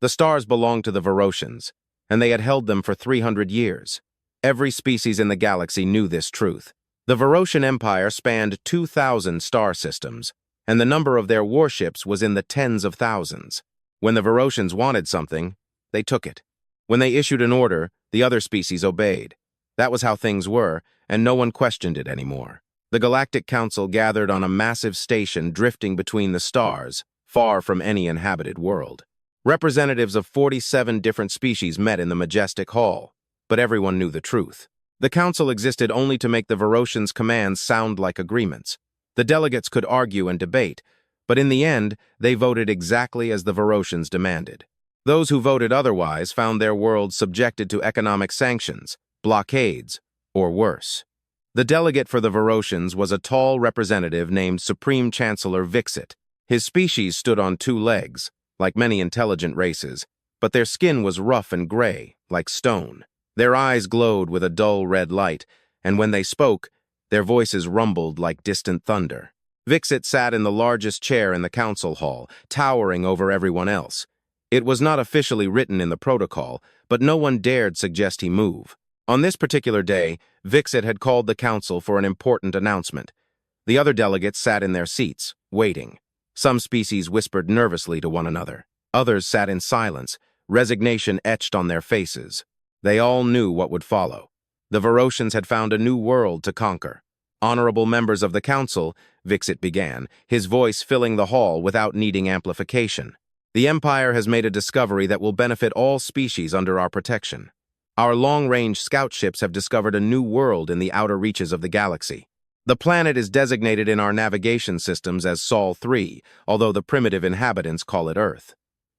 The stars belonged to the Verotians, and they had held them for 300 years. Every species in the galaxy knew this truth. The Verotian Empire spanned 2,000 star systems, and the number of their warships was in the tens of thousands. When the Verotians wanted something, they took it. When they issued an order, the other species obeyed. That was how things were, and no one questioned it anymore. The Galactic Council gathered on a massive station drifting between the stars, far from any inhabited world. Representatives of 47 different species met in the majestic hall, but everyone knew the truth. The council existed only to make the Verotians' commands sound like agreements. The delegates could argue and debate, but in the end, they voted exactly as the Verotians demanded. Those who voted otherwise found their world subjected to economic sanctions, blockades, or worse. The delegate for the Verotians was a tall representative named Supreme Chancellor Vixit. His species stood on two legs, like many intelligent races, but their skin was rough and gray, like stone. Their eyes glowed with a dull red light, and when they spoke, their voices rumbled like distant thunder. Vixit sat in the largest chair in the council hall, towering over everyone else. It was not officially written in the protocol, but no one dared suggest he move. On this particular day, Vixit had called the council for an important announcement. The other delegates sat in their seats, waiting. Some species whispered nervously to one another. Others sat in silence, resignation etched on their faces. They all knew what would follow. The Verotians had found a new world to conquer. Honorable members of the council, Vixit began, his voice filling the hall without needing amplification. The Empire has made a discovery that will benefit all species under our protection. Our long-range scout ships have discovered a new world in the outer reaches of the galaxy. The planet is designated in our navigation systems as Sol 3, although the primitive inhabitants call it Earth.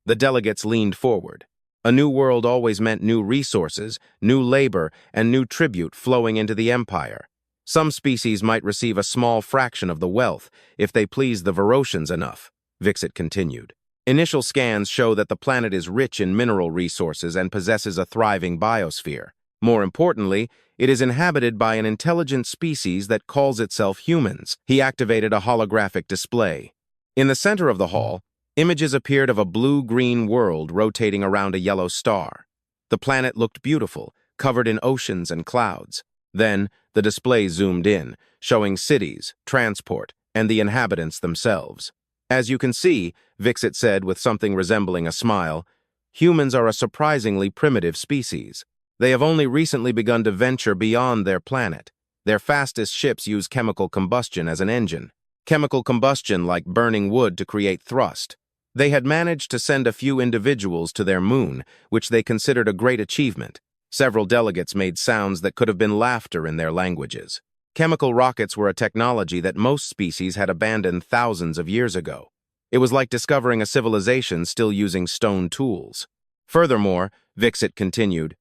The delegates leaned forward. A new world always meant new resources, new labor, and new tribute flowing into the Empire. Some species might receive a small fraction of the wealth if they please the Verotians enough, Vixit continued. Initial scans show that the planet is rich in mineral resources and possesses a thriving biosphere. More importantly, it is inhabited by an intelligent species that calls itself humans. He activated a holographic display. In the center of the hall, images appeared of a blue-green world rotating around a yellow star. The planet looked beautiful, covered in oceans and clouds. Then, the display zoomed in, showing cities, transport, and the inhabitants themselves. As you can see, Vixit said with something resembling a smile, humans are a surprisingly primitive species. They have only recently begun to venture beyond their planet. Their fastest ships use chemical combustion as an engine. Chemical combustion like burning wood to create thrust. They had managed to send a few individuals to their moon, which they considered a great achievement. Several delegates made sounds that could have been laughter in their languages. Chemical rockets were a technology that most species had abandoned thousands of years ago. It was like discovering a civilization still using stone tools. Furthermore, Vixit continued,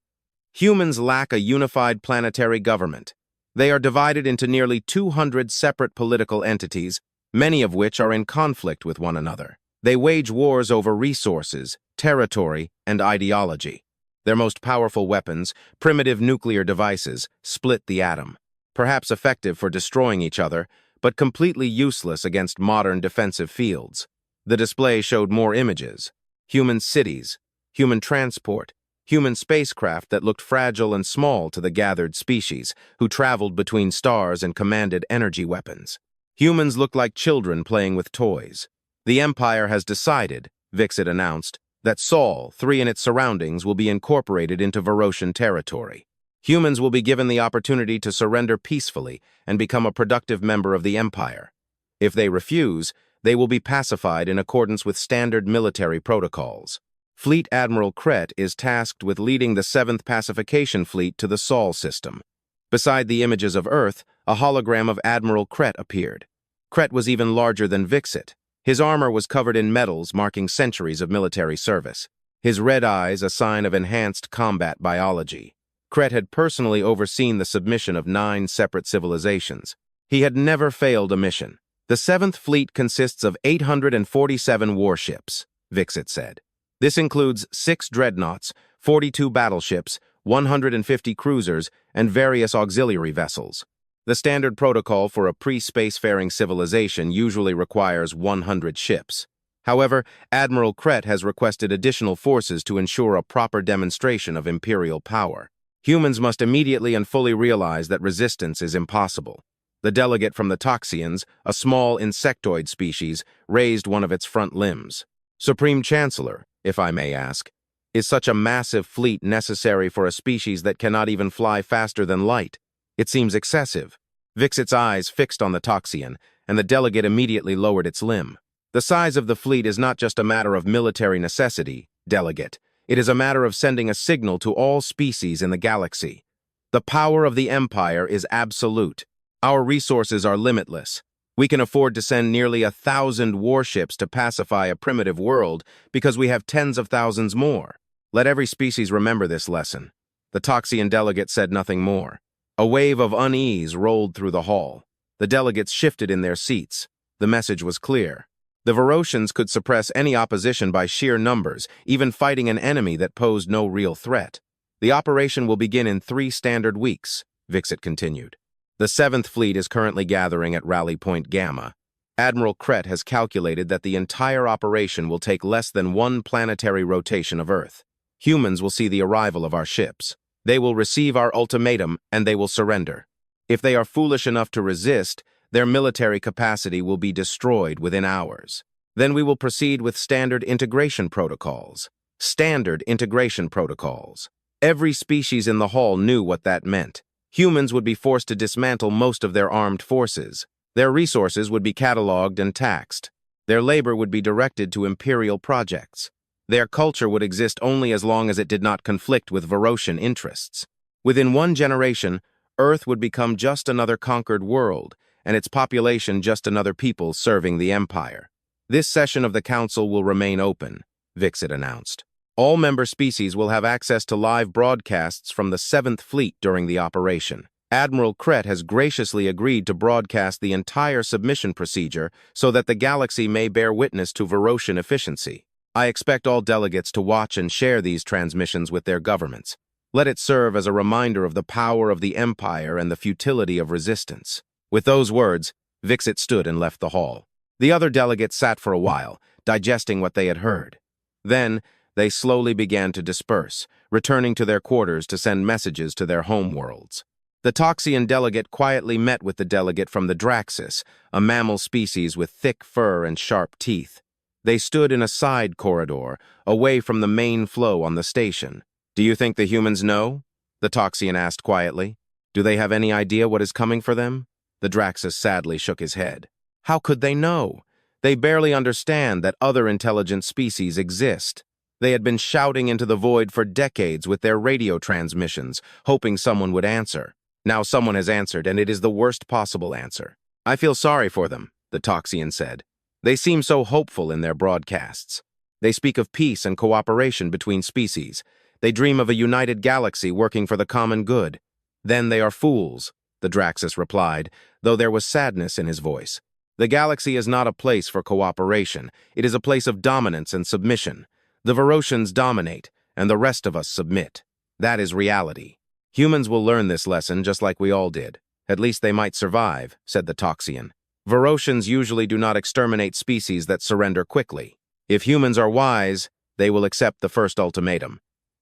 humans lack a unified planetary government. They are divided into nearly 200 separate political entities, many of which are in conflict with one another. They wage wars over resources, territory, and ideology. Their most powerful weapons, primitive nuclear devices, split the atom. Perhaps effective for destroying each other, but completely useless against modern defensive fields. The display showed more images. Human cities, human transport, human spacecraft that looked fragile and small to the gathered species, who traveled between stars and commanded energy weapons. Humans looked like children playing with toys. The Empire has decided, Vixit announced, that Sol 3 and its surroundings will be incorporated into Verotian territory. Humans will be given the opportunity to surrender peacefully and become a productive member of the Empire. If they refuse, they will be pacified in accordance with standard military protocols. Fleet Admiral Kret is tasked with leading the 7th Pacification Fleet to the Sol system. Beside the images of Earth, a hologram of Admiral Kret appeared. Kret was even larger than Vixit. His armor was covered in medals marking centuries of military service. His red eyes a sign of enhanced combat biology. Kret had personally overseen the submission of 9 separate civilizations. He had never failed a mission. The 7th Fleet consists of 847 warships, Vixit said. This includes 6 dreadnoughts, 42 battleships, 150 cruisers, and various auxiliary vessels. The standard protocol for a pre-spacefaring civilization usually requires 100 ships. However, Admiral Kret has requested additional forces to ensure a proper demonstration of Imperial power. Humans must immediately and fully realize that resistance is impossible. The delegate from the Toxians, a small insectoid species, raised one of its front limbs. Supreme Chancellor, if I may ask, is such a massive fleet necessary for a species that cannot even fly faster than light? It seems excessive. Vixit's eyes fixed on the Toxian, and the delegate immediately lowered its limb. The size of the fleet is not just a matter of military necessity, delegate. It is a matter of sending a signal to all species in the galaxy. The power of the Empire is absolute. Our resources are limitless. We can afford to send nearly 1,000 warships to pacify a primitive world because we have tens of thousands more. Let every species remember this lesson. The Toxian delegate said nothing more. A wave of unease rolled through the hall. The delegates shifted in their seats. The message was clear. The Verotians could suppress any opposition by sheer numbers, even fighting an enemy that posed no real threat. The operation will begin in 3 standard weeks, Vixit continued. The 7th Fleet is currently gathering at Rally Point Gamma. Admiral Kret has calculated that the entire operation will take less than 1 planetary rotation of Earth. Humans will see the arrival of our ships. They will receive our ultimatum, and they will surrender. If they are foolish enough to resist, their military capacity will be destroyed within hours. Then we will proceed with standard integration protocols. Standard integration protocols. Every species in the hall knew what that meant. Humans would be forced to dismantle most of their armed forces. Their resources would be cataloged and taxed. Their labor would be directed to Imperial projects. Their culture would exist only as long as it did not conflict with Verotian interests. Within 1 generation, Earth would become just another conquered world, and its population just another people serving the Empire. This session of the Council will remain open, Vixit announced. All member species will have access to live broadcasts from the 7th Fleet during the operation. Admiral Kret has graciously agreed to broadcast the entire submission procedure so that the galaxy may bear witness to Verotian efficiency. I expect all delegates to watch and share these transmissions with their governments. Let it serve as a reminder of the power of the Empire and the futility of resistance. With those words, Vixit stood and left the hall. The other delegates sat for a while, digesting what they had heard. Then, they slowly began to disperse, returning to their quarters to send messages to their homeworlds. The Toxian delegate quietly met with the delegate from the Draxus, a mammal species with thick fur and sharp teeth. They stood in a side corridor, away from the main flow on the station. "Do you think the humans know?" the Toxian asked quietly. "Do they have any idea what is coming for them?" The Draxus sadly shook his head. How could they know? They barely understand that other intelligent species exist. They had been shouting into the void for decades with their radio transmissions, hoping someone would answer. Now someone has answered, and it is the worst possible answer. "I feel sorry for them," the Toxian said. "They seem so hopeful in their broadcasts. They speak of peace and cooperation between species. They dream of a united galaxy working for the common good. Then they are fools," the Draxus replied, though there was sadness in his voice. "The galaxy is not a place for cooperation. It is a place of dominance and submission. The Verotians dominate, and the rest of us submit. That is reality. Humans will learn this lesson just like we all did. At least they might survive," said the Toxian. "Verotians usually do not exterminate species that surrender quickly. If humans are wise, they will accept the first ultimatum."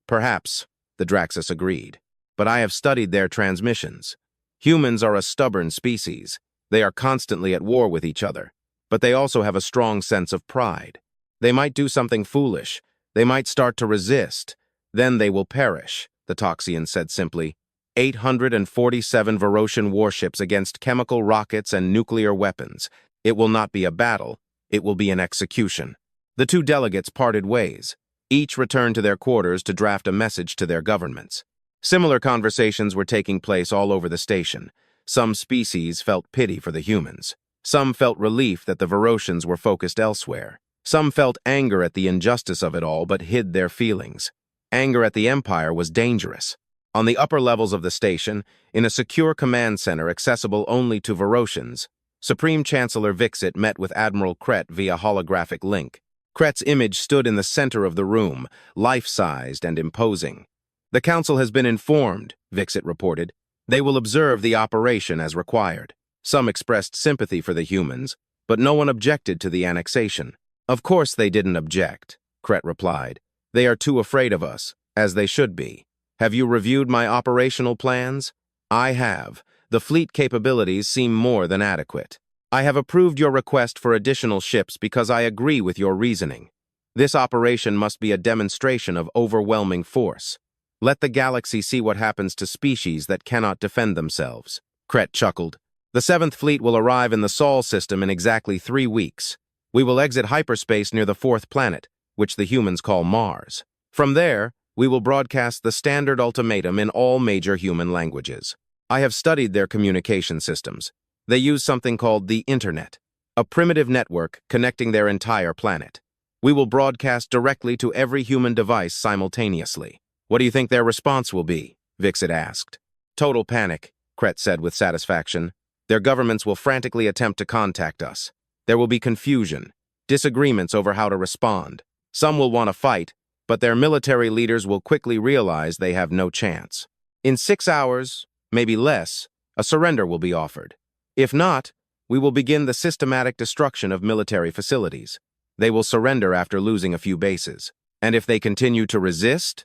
"Perhaps," the Draxus agreed. "But I have studied their transmissions. Humans are a stubborn species. They are constantly at war with each other, but they also have a strong sense of pride. They might do something foolish. They might start to resist. Then they will perish," the Toxian said simply. 847 Verotian warships against chemical rockets and nuclear weapons. It will not be a battle. It will be an execution. The 2 delegates parted ways. Each returned to their quarters to draft a message to their governments. Similar conversations were taking place all over the station. Some species felt pity for the humans. Some felt relief that the Verotians were focused elsewhere. Some felt anger at the injustice of it all but hid their feelings. Anger at the Empire was dangerous. On the upper levels of the station, in a secure command center accessible only to Verotians, Supreme Chancellor Vixit met with Admiral Kret via holographic link. Kret's image stood in the center of the room, life-sized and imposing. "The Council has been informed," Vixit reported. "They will observe the operation as required." Some expressed sympathy for the humans, but no one objected to the annexation. Of course they didn't object, Kret replied. They are too afraid of us, as they should be. Have you reviewed my operational plans? I have. The fleet capabilities seem more than adequate. I have approved your request for additional ships because I agree with your reasoning. This operation must be a demonstration of overwhelming force. Let the galaxy see what happens to species that cannot defend themselves. Kret chuckled. The 7th Fleet will arrive in the Sol system in exactly 3 weeks. We will exit hyperspace near the 4th planet, which the humans call Mars. From there, we will broadcast the standard ultimatum in all major human languages. I have studied their communication systems. They use something called the Internet, a primitive network connecting their entire planet. We will broadcast directly to every human device simultaneously. What do you think their response will be? Vixit asked. Total panic, Kret said with satisfaction. Their governments will frantically attempt to contact us. There will be confusion, disagreements over how to respond. Some will want to fight, but their military leaders will quickly realize they have no chance. In 6 hours, maybe less, a surrender will be offered. If not, we will begin the systematic destruction of military facilities. They will surrender after losing a few bases. And if they continue to resist?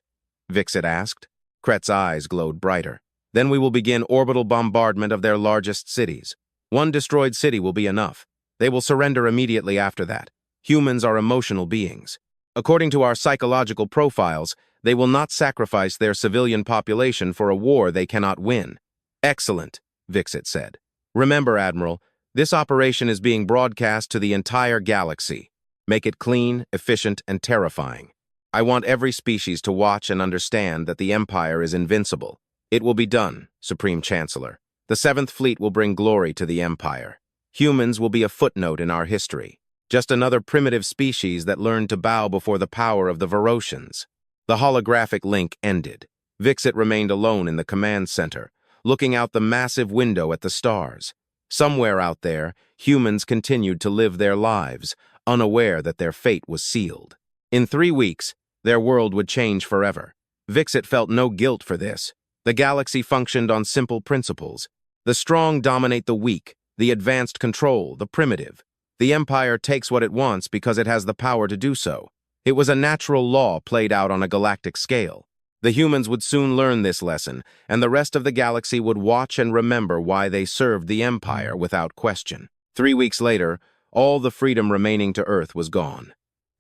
Vixit asked. Kret's eyes glowed brighter. Then we will begin orbital bombardment of their largest cities. 1 destroyed city will be enough. They will surrender immediately after that. Humans are emotional beings. According to our psychological profiles, they will not sacrifice their civilian population for a war they cannot win. Excellent, Vixit said. Remember, Admiral, this operation is being broadcast to the entire galaxy. Make it clean, efficient, and terrifying. I want every species to watch and understand that the Empire is invincible. It will be done, Supreme Chancellor. The 7th Fleet will bring glory to the Empire. Humans will be a footnote in our history. Just another primitive species that learned to bow before the power of the Verotians. The holographic link ended. Vixit remained alone in the command center, looking out the massive window at the stars. Somewhere out there, humans continued to live their lives, unaware that their fate was sealed. In 3 weeks, their world would change forever. Vixit felt no guilt for this. The galaxy functioned on simple principles. The strong dominate the weak, the advanced control the primitive. The Empire takes what it wants because it has the power to do so. It was a natural law played out on a galactic scale. The humans would soon learn this lesson, and the rest of the galaxy would watch and remember why they served the Empire without question. 3 weeks later, all the freedom remaining to Earth was gone.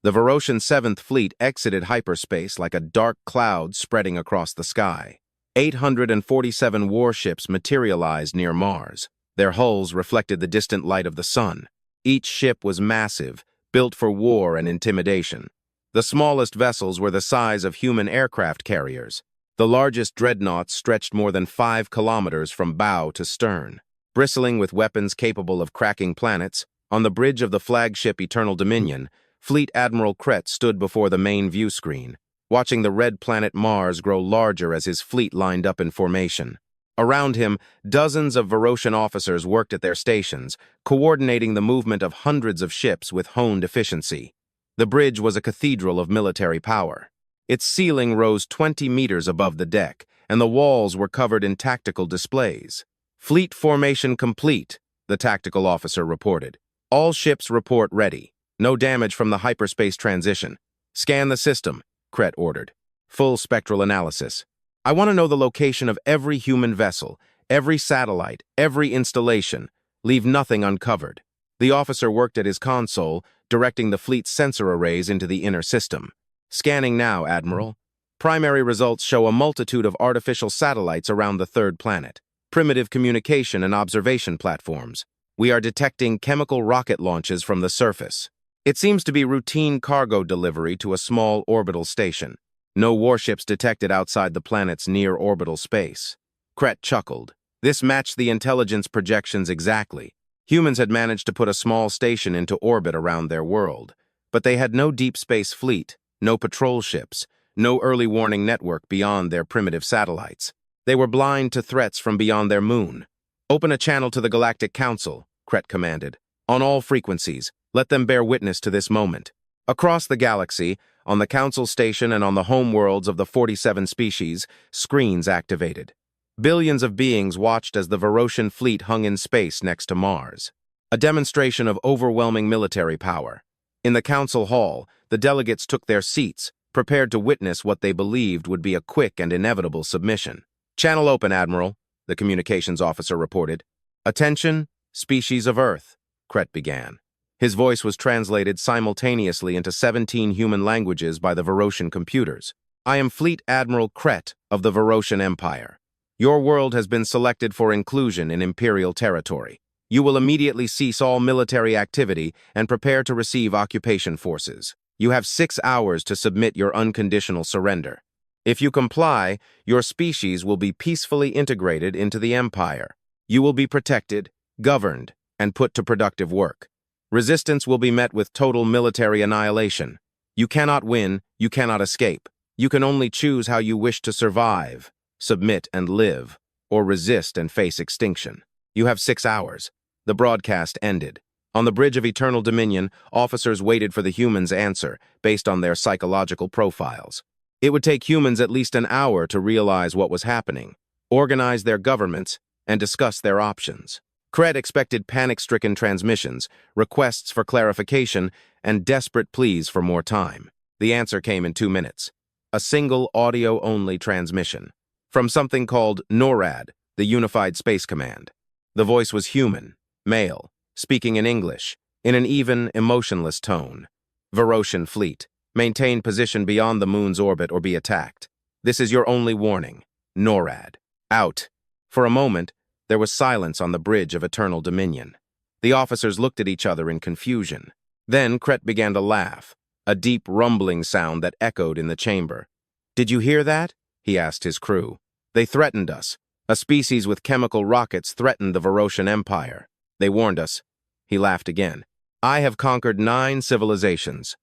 The Verotian 7th Fleet exited hyperspace like a dark cloud spreading across the sky. 847 warships materialized near Mars. Their hulls reflected the distant light of the sun. Each ship was massive, built for war and intimidation. The smallest vessels were the size of human aircraft carriers. The largest dreadnoughts stretched more than 5 kilometers from bow to stern. Bristling with weapons capable of cracking planets, on the bridge of the flagship Eternal Dominion, Fleet Admiral Kret stood before the main view screen, watching the red planet Mars grow larger as his fleet lined up in formation. Around him, dozens of Verotian officers worked at their stations, coordinating the movement of hundreds of ships with honed efficiency. The bridge was a cathedral of military power. Its ceiling rose 20 meters above the deck, and the walls were covered in tactical displays. Fleet formation complete, the tactical officer reported. All ships report ready. No damage from the hyperspace transition. Scan the system, Kret ordered. Full spectral analysis. I want to know the location of every human vessel, every satellite, every installation. Leave nothing uncovered. The officer worked at his console, directing the fleet's sensor arrays into the inner system. Scanning now, Admiral. Primary results show a multitude of artificial satellites around the 3rd planet. Primitive communication and observation platforms. We are detecting chemical rocket launches from the surface. It seems to be routine cargo delivery to a small orbital station. No warships detected outside the planet's near orbital space. Kret chuckled. This matched the intelligence projections exactly. Humans had managed to put a small station into orbit around their world, but they had no deep space fleet, no patrol ships, no early warning network beyond their primitive satellites. They were blind to threats from beyond their moon. Open a channel to the Galactic Council, Kret commanded. On all frequencies, let them bear witness to this moment. Across the galaxy, on the Council Station and on the homeworlds of the 47 species, screens activated. Billions of beings watched as the Verotian fleet hung in space next to Mars. A demonstration of overwhelming military power. In the council hall, the delegates took their seats, prepared to witness what they believed would be a quick and inevitable submission. "Channel open, Admiral," the communications officer reported. "Attention, species of Earth," Kret began. His voice was translated simultaneously into 17 human languages by the Verotian computers. "I am Fleet Admiral Kret of the Verotian Empire. Your world has been selected for inclusion in Imperial territory. You will immediately cease all military activity and prepare to receive occupation forces. You have 6 hours to submit your unconditional surrender. If you comply, your species will be peacefully integrated into the Empire. You will be protected, governed, and put to productive work. Resistance will be met with total military annihilation. You cannot win, you cannot escape. You can only choose how you wish to survive, submit and live, or resist and face extinction. You have 6 hours. The broadcast ended. On the bridge of Eternal Dominion, officers waited for the humans' answer, based on their psychological profiles. It would take humans at least an hour to realize what was happening, organize their governments, and discuss their options. Kret expected panic-stricken transmissions, requests for clarification, and desperate pleas for more time. The answer came in 2 minutes. A single audio-only transmission. From something called NORAD, the Unified Space Command. The voice was human, male, speaking in English, in an even, emotionless tone. "Verotian fleet. Maintain position beyond the moon's orbit or be attacked. This is your only warning. NORAD. Out." For a moment, there was silence on the bridge of Eternal Dominion. The officers looked at each other in confusion. Then Kret began to laugh, a deep rumbling sound that echoed in the chamber. "Did you hear that?" he asked his crew. "They threatened us. A species with chemical rockets threatened the Verotian Empire. They warned us." He laughed again. "I have conquered 9 civilizations.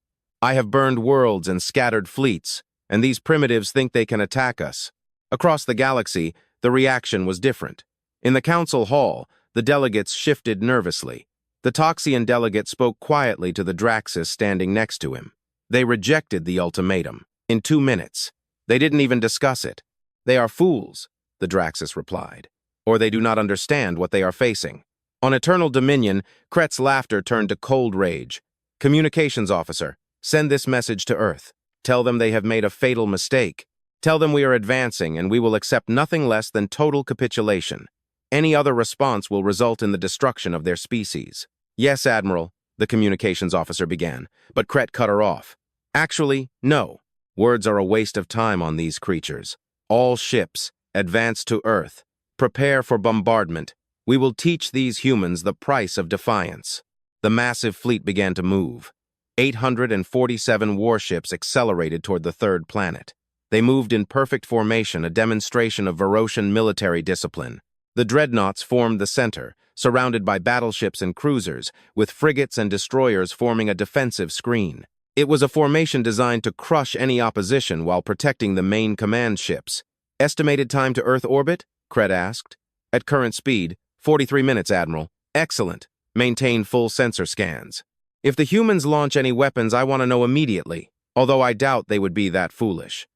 I have burned worlds and scattered fleets, and these primitives think they can attack us." Across the galaxy, the reaction was different. In the council hall, the delegates shifted nervously. The Toxian delegate spoke quietly to the Draxus standing next to him. They rejected the ultimatum. In 2 minutes. They didn't even discuss it. "They are fools," the Draxus replied, "or they do not understand what they are facing." On Eternal Dominion, Kret's laughter turned to cold rage. "Communications officer, send this message to Earth. Tell them they have made a fatal mistake. Tell them we are advancing and we will accept nothing less than total capitulation. Any other response will result in the destruction of their species." "Yes, Admiral," the communications officer began, but Kret cut her off. "Actually, no. Words are a waste of time on these creatures. All ships, advance to Earth. Prepare for bombardment. We will teach these humans the price of defiance." The massive fleet began to move. 847 warships accelerated toward the 3rd planet. They moved in perfect formation, a demonstration of Verotian military discipline. The dreadnoughts formed the center, surrounded by battleships and cruisers, with frigates and destroyers forming a defensive screen. It was a formation designed to crush any opposition while protecting the main command ships. "Estimated time to Earth orbit?" Kret asked. "At current speed, 43 minutes, Admiral." "Excellent. Maintain full sensor scans. If the humans launch any weapons, I want to know immediately, although I doubt they would be that foolish."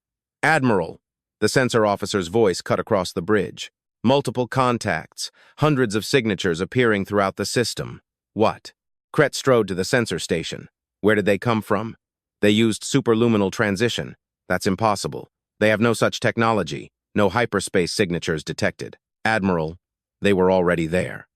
"Admiral," the sensor officer's voice cut across the bridge. Multiple contacts, hundreds of signatures appearing throughout the system. "What?" Kret strode to the sensor station. "Where did they come from?" "They used superluminal transition. That's impossible. They have no such technology. No hyperspace signatures detected." "Admiral, they were already there.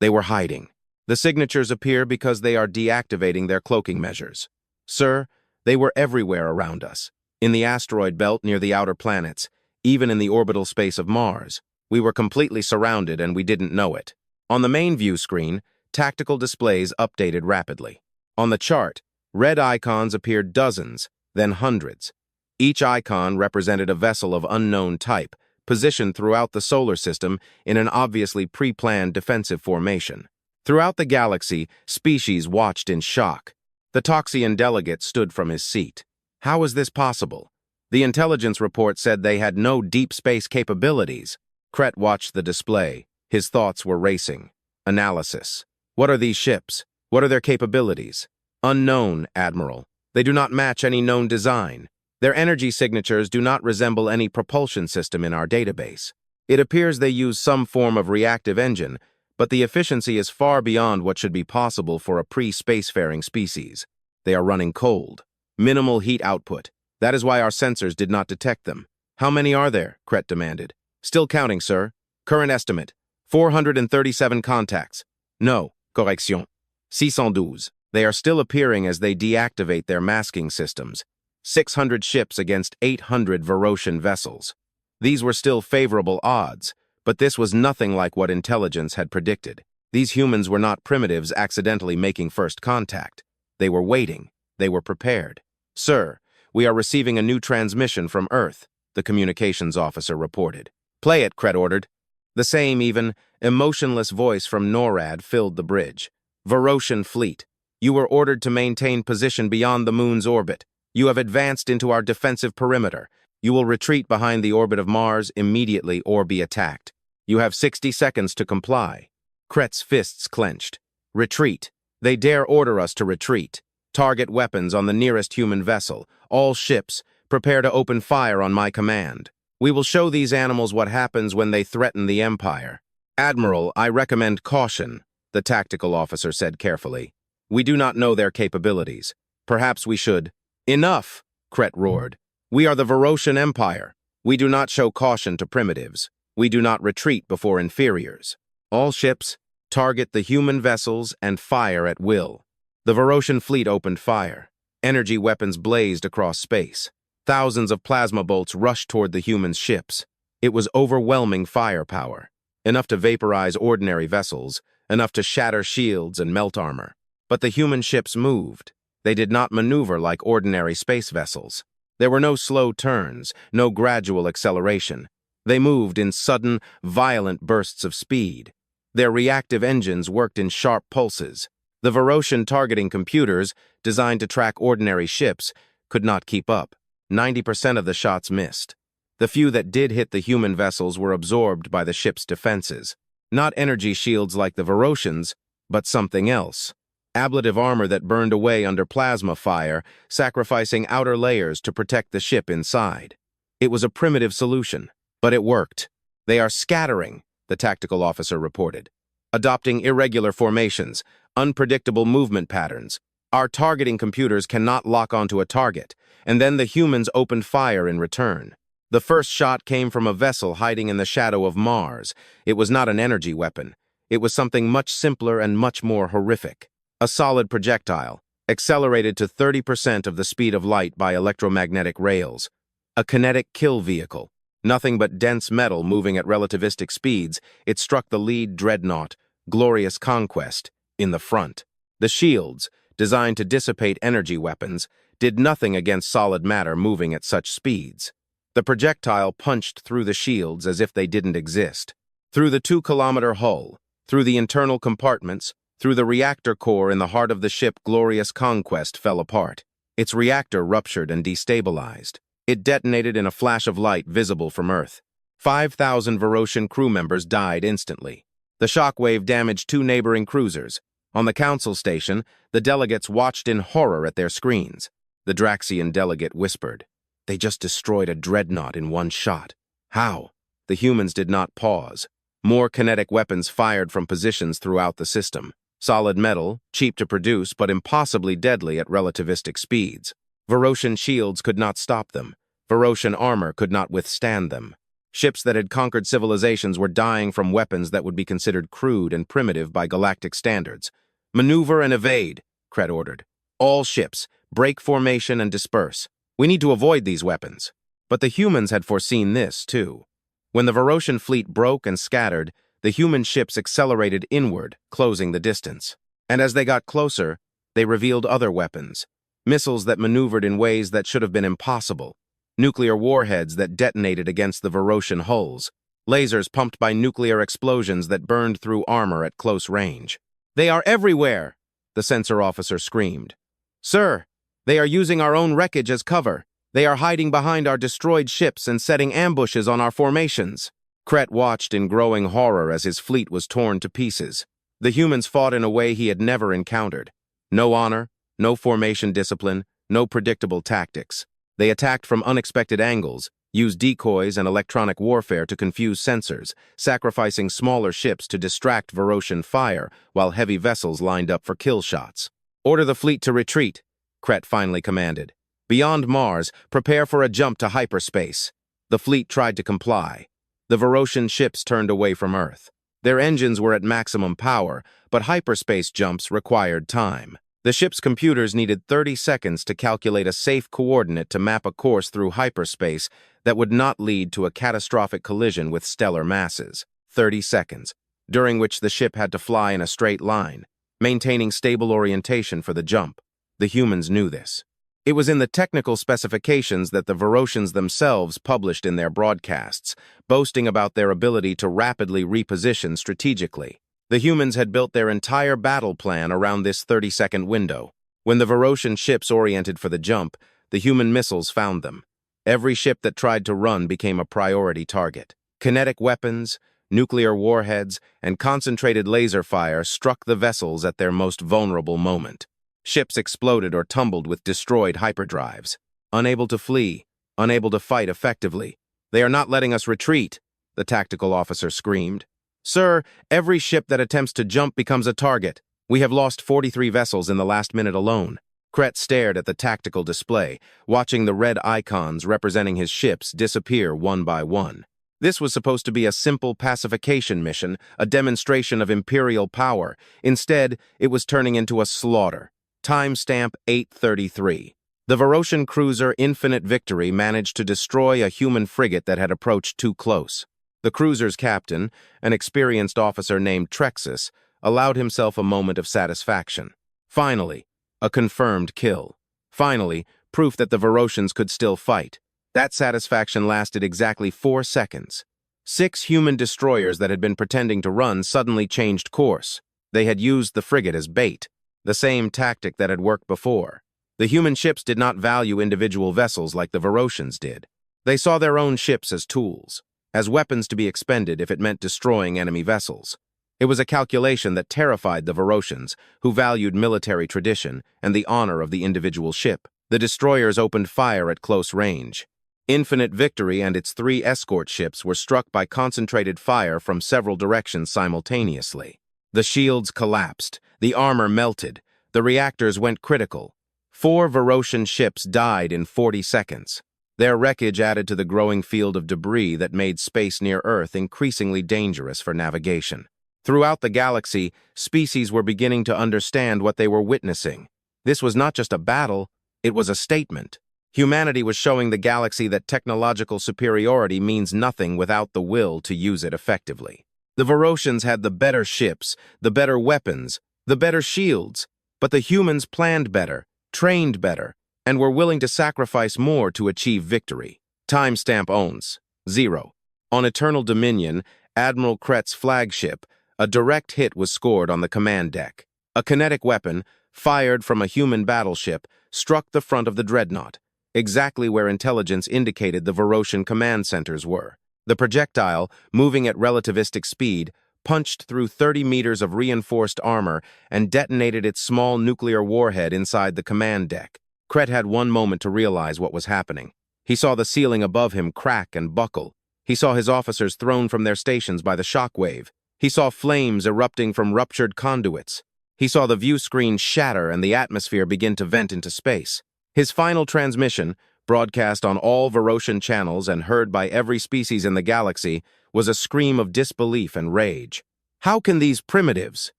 They were hiding. The signatures appear because they are deactivating their cloaking measures." "Sir, they were everywhere around us. In the asteroid belt near the outer planets, even in the orbital space of Mars. We were completely surrounded and we didn't know it." On the main view screen, tactical displays updated rapidly. On the chart, red icons appeared dozens, then hundreds. Each icon represented a vessel of unknown type, positioned throughout the solar system in an obviously pre-planned defensive formation. Throughout the galaxy, species watched in shock. The Toxian delegate stood from his seat. How is this possible? The intelligence report said they had no deep space capabilities. Kret watched the display. His thoughts were racing. Analysis. What are these ships? What are their capabilities? Unknown, Admiral. They do not match any known design. Their energy signatures do not resemble any propulsion system in our database. It appears they use some form of reactive engine, but the efficiency is far beyond what should be possible for a pre-spacefaring species. They are running cold. Minimal heat output. That is why our sensors did not detect them. How many are there? Kret demanded. Still counting, sir. Current estimate. 437 contacts. No, correction. 612. They are still appearing as they deactivate their masking systems. 600 ships against 800 Verotian vessels. These were still favorable odds, but this was nothing like what intelligence had predicted. These humans were not primitives accidentally making first contact. They were waiting. They were prepared. Sir, we are receiving a new transmission from Earth, the communications officer reported. Play it, Kret ordered. The same, even, emotionless voice from NORAD filled the bridge. Verotian fleet, you were ordered to maintain position beyond the moon's orbit. You have advanced into our defensive perimeter. You will retreat behind the orbit of Mars immediately or be attacked. You have 60 seconds to comply. Kret's fists clenched. Retreat. They dare order us to retreat. Target weapons on the nearest human vessel. All ships, prepare to open fire on my command. We will show these animals what happens when they threaten the Empire. Admiral, I recommend caution, the tactical officer said carefully. We do not know their capabilities. Perhaps we should. Enough, Kret roared. We are the Verotian Empire. We do not show caution to primitives. We do not retreat before inferiors. All ships, target the human vessels and fire at will. The Verotian fleet opened fire. Energy weapons blazed across space. Thousands of plasma bolts rushed toward the human ships. It was overwhelming firepower, enough to vaporize ordinary vessels, enough to shatter shields and melt armor. But the human ships moved. They did not maneuver like ordinary space vessels. There were no slow turns, no gradual acceleration. They moved in sudden, violent bursts of speed. Their reactive engines worked in sharp pulses. The Verotian targeting computers, designed to track ordinary ships, could not keep up. 90% of the shots missed. The few that did hit the human vessels were absorbed by the ship's defenses. Not energy shields like the Verotians, but something else. Ablative armor that burned away under plasma fire, sacrificing outer layers to protect the ship inside. It was a primitive solution, but it worked. They are scattering, the tactical officer reported. Adopting irregular formations, unpredictable movement patterns. Our targeting computers cannot lock onto a target, and then the humans opened fire in return. The first shot came from a vessel hiding in the shadow of Mars. It was not an energy weapon. It was something much simpler and much more horrific. A solid projectile, accelerated to 30% of the speed of light by electromagnetic rails. A kinetic kill vehicle. Nothing but dense metal moving at relativistic speeds, it struck the lead dreadnought, Glorious Conquest, in the front. The shields, designed to dissipate energy weapons, did nothing against solid matter moving at such speeds. The projectile punched through the shields as if they didn't exist. Through the 2-kilometer hull, through the internal compartments, through the reactor core in the heart of the ship Glorious Conquest fell apart. Its reactor ruptured and destabilized. It detonated in a flash of light visible from Earth. 5,000 Verotian crew members died instantly. The shockwave damaged 2 neighboring cruisers. On the council station, the delegates watched in horror at their screens. The Draxian delegate whispered, "They just destroyed a dreadnought in one shot." How? The humans did not pause. More kinetic weapons fired from positions throughout the system. Solid metal, cheap to produce but impossibly deadly at relativistic speeds. Verotian shields could not stop them. Verotian armor could not withstand them. Ships that had conquered civilizations were dying from weapons that would be considered crude and primitive by galactic standards. "Maneuver and evade," Kret ordered. "All ships, break formation and disperse. We need to avoid these weapons." But the humans had foreseen this, too. When the Verotian fleet broke and scattered, the human ships accelerated inward, closing the distance. And as they got closer, they revealed other weapons. Missiles that maneuvered in ways that should have been impossible. Nuclear warheads that detonated against the Verotian hulls. Lasers pumped by nuclear explosions that burned through armor at close range. "They are everywhere!" the sensor officer screamed. "Sir, they are using our own wreckage as cover. They are hiding behind our destroyed ships and setting ambushes on our formations." Kret watched in growing horror as his fleet was torn to pieces. The humans fought in a way he had never encountered. No honor, no formation discipline, no predictable tactics. They attacked from unexpected angles, used decoys and electronic warfare to confuse sensors, sacrificing smaller ships to distract Verotian fire while heavy vessels lined up for kill shots. "Order the fleet to retreat. Kret finally commanded. "Beyond Mars, prepare for a jump to hyperspace." The fleet tried to comply. The Verotian ships turned away from Earth. Their engines were at maximum power, but hyperspace jumps required time. The ship's computers needed 30 seconds to calculate a safe coordinate to map a course through hyperspace that would not lead to a catastrophic collision with stellar masses. 30 seconds, during which the ship had to fly in a straight line, maintaining stable orientation for the jump. The humans knew this. It was in the technical specifications that the Verotians themselves published in their broadcasts, boasting about their ability to rapidly reposition strategically. The humans had built their entire battle plan around this 30-second window. When the Verotian ships oriented for the jump, the human missiles found them. Every ship that tried to run became a priority target. Kinetic weapons, nuclear warheads, and concentrated laser fire struck the vessels at their most vulnerable moment. Ships exploded or tumbled with destroyed hyperdrives. Unable to flee, unable to fight effectively. "They are not letting us retreat," the tactical officer screamed. "Sir, every ship that attempts to jump becomes a target. We have lost 43 vessels in the last minute alone." Kret stared at the tactical display, watching the red icons representing his ships disappear one by one. This was supposed to be a simple pacification mission, a demonstration of imperial power. Instead, it was turning into a slaughter. Timestamp 8:33. The Verotian cruiser Infinite Victory managed to destroy a human frigate that had approached too close. The cruiser's captain, an experienced officer named Trexus, allowed himself a moment of satisfaction. Finally, a confirmed kill. Finally, proof that the Verotians could still fight. That satisfaction lasted exactly 4 seconds. 6 human destroyers that had been pretending to run suddenly changed course. They had used the frigate as bait. The same tactic that had worked before. The human ships did not value individual vessels like the Verotians did. They saw their own ships as tools, as weapons to be expended if it meant destroying enemy vessels. It was a calculation that terrified the Verotians, who valued military tradition and the honor of the individual ship. The destroyers opened fire at close range. Infinite Victory and its 3 escort ships were struck by concentrated fire from several directions simultaneously. The shields collapsed, the armor melted, the reactors went critical. 4 Verotian ships died in 40 seconds. Their wreckage added to the growing field of debris that made space near Earth increasingly dangerous for navigation. Throughout the galaxy, species were beginning to understand what they were witnessing. This was not just a battle, it was a statement. Humanity was showing the galaxy that technological superiority means nothing without the will to use it effectively. The Verotians had the better ships, the better weapons, the better shields, but the humans planned better, trained better, and were willing to sacrifice more to achieve victory. Timestamp owns 0. On Eternal Dominion, Admiral Kret's flagship, a direct hit was scored on the command deck. A kinetic weapon, fired from a human battleship, struck the front of the dreadnought, exactly where intelligence indicated the Verotian command centers were. The projectile, moving at relativistic speed, punched through 30 meters of reinforced armor and detonated its small nuclear warhead inside the command deck. Kret had one moment to realize what was happening. He saw the ceiling above him crack and buckle. He saw his officers thrown from their stations by the shockwave. He saw flames erupting from ruptured conduits. He saw the view screen shatter and the atmosphere begin to vent into space. His final transmission, broadcast on all Verotian channels and heard by every species in the galaxy, was a scream of disbelief and rage. How can these primitives?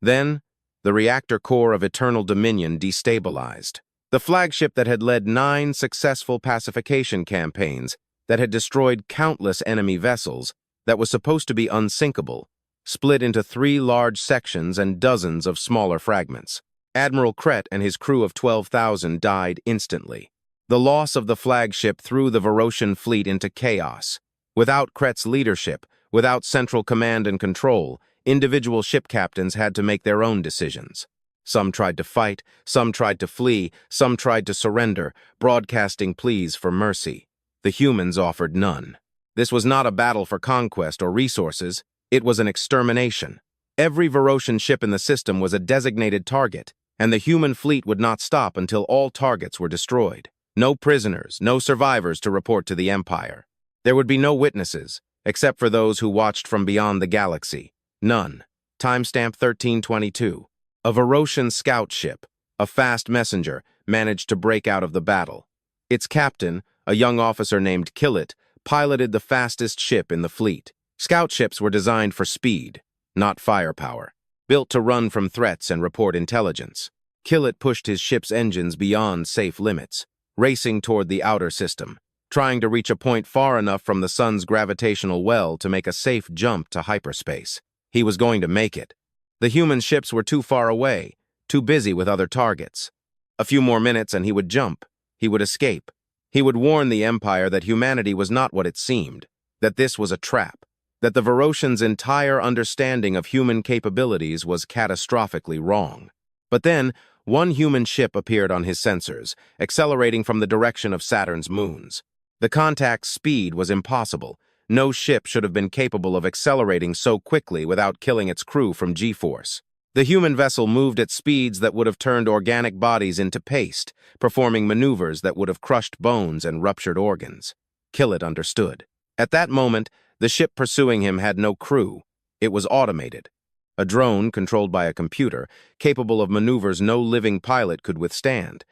Then, the reactor core of Eternal Dominion destabilized. The flagship that had led 9 successful pacification campaigns, that had destroyed countless enemy vessels, that was supposed to be unsinkable, split into 3 large sections and dozens of smaller fragments. Admiral Kret and his crew of 12,000 died instantly. The loss of the flagship threw the Verotian fleet into chaos. Without Kret's leadership, without central command and control, individual ship captains had to make their own decisions. Some tried to fight, some tried to flee, some tried to surrender, broadcasting pleas for mercy. The humans offered none. This was not a battle for conquest or resources, it was an extermination. Every Verotian ship in the system was a designated target, and the human fleet would not stop until all targets were destroyed. No prisoners, no survivors to report to the Empire. There would be no witnesses, except for those who watched from beyond the galaxy. None. Timestamp 1322. A Verotian scout ship, a fast messenger, managed to break out of the battle. Its captain, a young officer named Killet, piloted the fastest ship in the fleet. Scout ships were designed for speed, not firepower, built to run from threats and report intelligence. Killet pushed his ship's engines beyond safe limits, racing toward the outer system, trying to reach a point far enough from the sun's gravitational well to make a safe jump to hyperspace. He was going to make it. The human ships were too far away, too busy with other targets. A few more minutes and he would jump. He would escape. He would warn the Empire that humanity was not what it seemed, that this was a trap, that the Verotians' entire understanding of human capabilities was catastrophically wrong. But then, one human ship appeared on his sensors, accelerating from the direction of Saturn's moons. The contact's speed was impossible. No ship should have been capable of accelerating so quickly without killing its crew from G-force. The human vessel moved at speeds that would have turned organic bodies into paste, performing maneuvers that would have crushed bones and ruptured organs. Killet understood. At that moment, the ship pursuing him had no crew. It was automated. A drone controlled by a computer, capable of maneuvers no living pilot could withstand.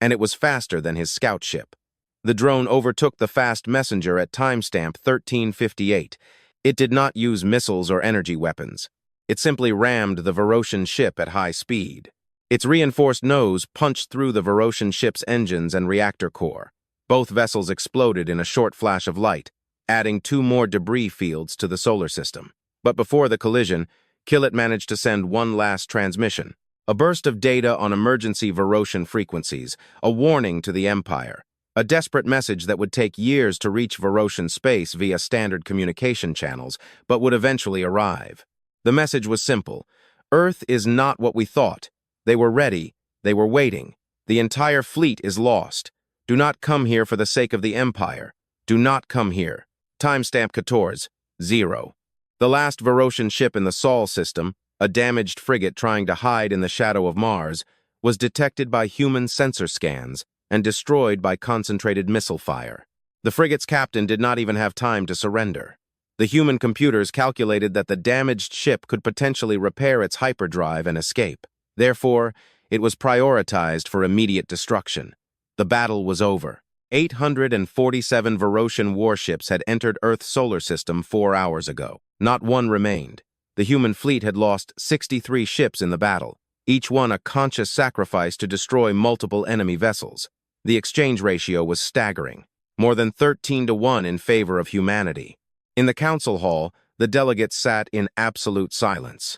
And it was faster than his scout ship. The drone overtook the fast messenger at timestamp 1358. It did not use missiles or energy weapons. It simply rammed the Verotian ship at high speed. Its reinforced nose punched through the Verotian ship's engines and reactor core. Both vessels exploded in a short flash of light, adding 2 more debris fields to the solar system. But before the collision, Killet managed to send one last transmission, a burst of data on emergency Verotian frequencies, a warning to the Empire, a desperate message that would take years to reach Verotian space via standard communication channels, but would eventually arrive. The message was simple. Earth is not what we thought. They were ready. They were waiting. The entire fleet is lost. Do not come here for the sake of the Empire. Do not come here. Timestamp 14:0. The last Verotian ship in the Sol system, a damaged frigate trying to hide in the shadow of Mars, was detected by human sensor scans and destroyed by concentrated missile fire. The frigate's captain did not even have time to surrender. The human computers calculated that the damaged ship could potentially repair its hyperdrive and escape. Therefore, it was prioritized for immediate destruction. The battle was over. 847 Verotian warships had entered Earth's solar system 4 hours ago. Not one remained. The human fleet had lost 63 ships in the battle, each one a conscious sacrifice to destroy multiple enemy vessels. The exchange ratio was staggering, more than 13-1 in favor of humanity. In the council hall, the delegates sat in absolute silence.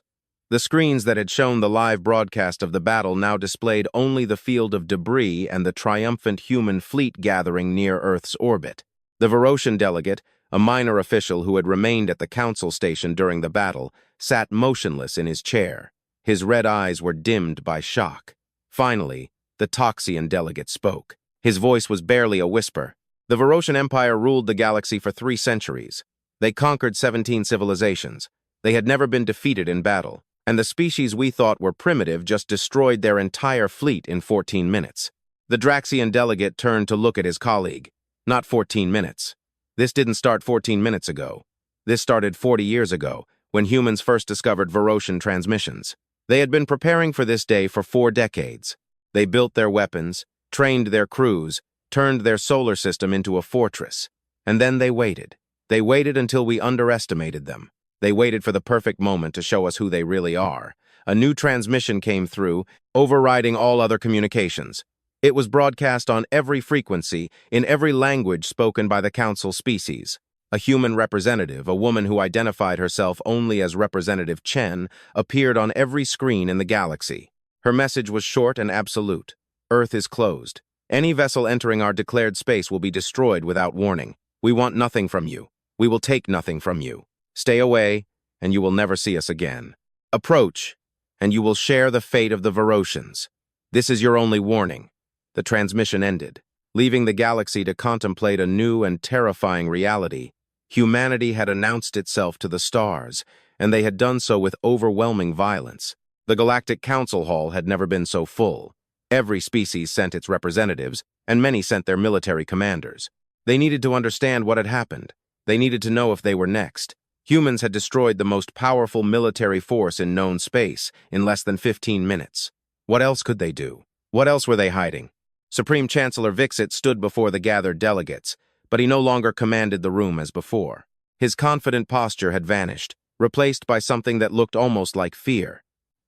The screens that had shown the live broadcast of the battle now displayed only the field of debris and the triumphant human fleet gathering near Earth's orbit. The Verotian delegate, a minor official who had remained at the council station during the battle, sat motionless in his chair. His red eyes were dimmed by shock. Finally, the Toxian delegate spoke. His voice was barely a whisper. The Verotian Empire ruled the galaxy for 3 centuries. They conquered 17 civilizations. They had never been defeated in battle, and the species we thought were primitive just destroyed their entire fleet in 14 minutes. The Draxian delegate turned to look at his colleague. Not 14 minutes. This didn't start 14 minutes ago. This started 40 years ago, when humans first discovered Verotian transmissions. They had been preparing for this day for 4 decades. They built their weapons, trained their crews, turned their solar system into a fortress. And then they waited. They waited until we underestimated them. They waited for the perfect moment to show us who they really are. A new transmission came through, overriding all other communications. It was broadcast on every frequency, in every language spoken by the council species. A human representative, a woman who identified herself only as Representative Chen, appeared on every screen in the galaxy. Her message was short and absolute. Earth is closed. Any vessel entering our declared space will be destroyed without warning. We want nothing from you. We will take nothing from you. Stay away, and you will never see us again. Approach, and you will share the fate of the Verotians. This is your only warning. The transmission ended, leaving the galaxy to contemplate a new and terrifying reality. Humanity had announced itself to the stars, and they had done so with overwhelming violence. The Galactic Council Hall had never been so full. Every species sent its representatives, and many sent their military commanders. They needed to understand what had happened. They needed to know if they were next. Humans had destroyed the most powerful military force in known space in less than 15 minutes. What else could they do? What else were they hiding? Supreme Chancellor Vixit stood before the gathered delegates, but he no longer commanded the room as before. His confident posture had vanished, replaced by something that looked almost like fear.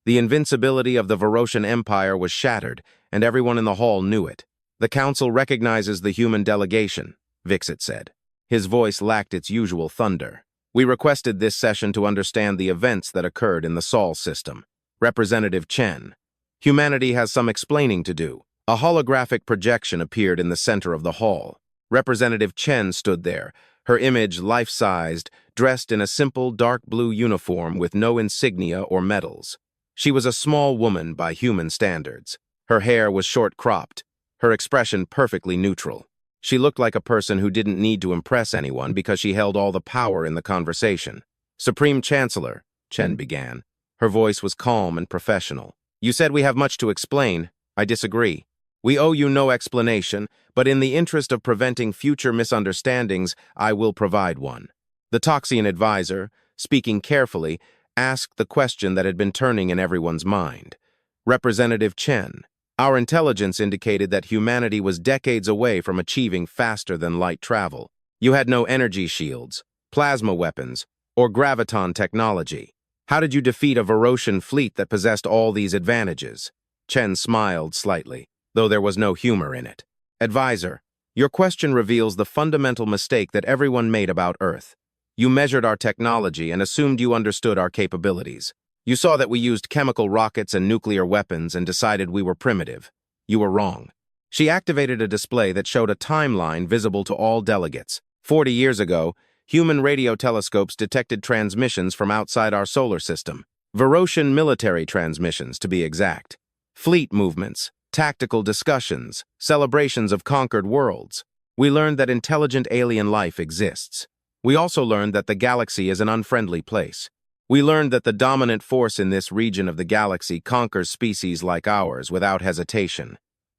The invincibility of the Verotian Empire was shattered, and everyone in the hall knew it. "The Council recognizes the human delegation," Vixit said. His voice lacked its usual thunder. "We requested this session to understand the events that occurred in the Sol system. Representative Chen. Humanity has some explaining to do." A holographic projection appeared in the center of the hall. Representative Chen stood there, her image life-sized, dressed in a simple dark blue uniform with no insignia or medals. She was a small woman by human standards. Her hair was short-cropped, her expression perfectly neutral. She looked like a person who didn't need to impress anyone because she held all the power in the conversation. "Supreme Chancellor," Chen began. Her voice was calm and professional. "You said we have much to explain. I disagree. We owe you no explanation, but in the interest of preventing future misunderstandings, I will provide one." The Toxian advisor, speaking carefully, asked the question that had been turning in everyone's mind. "Representative Chen, our intelligence indicated that humanity was decades away from achieving faster-than-light travel. You had no energy shields, plasma weapons, or graviton technology. How did you defeat a Verotian fleet that possessed all these advantages?" Chen smiled slightly, though there was no humor in it. "Advisor, your question reveals the fundamental mistake that everyone made about Earth. You measured our technology and assumed you understood our capabilities. You saw that we used chemical rockets and nuclear weapons and decided we were primitive. You were wrong." She activated a display that showed a timeline visible to all delegates. 40 years ago, human radio telescopes detected transmissions from outside our solar system. Verotian military transmissions, to be exact. Fleet movements, tactical discussions, celebrations of conquered worlds. We learned that intelligent alien life exists. We also learned that the galaxy is an unfriendly place. We learned that the dominant force in this region of the galaxy conquers species like ours without hesitation.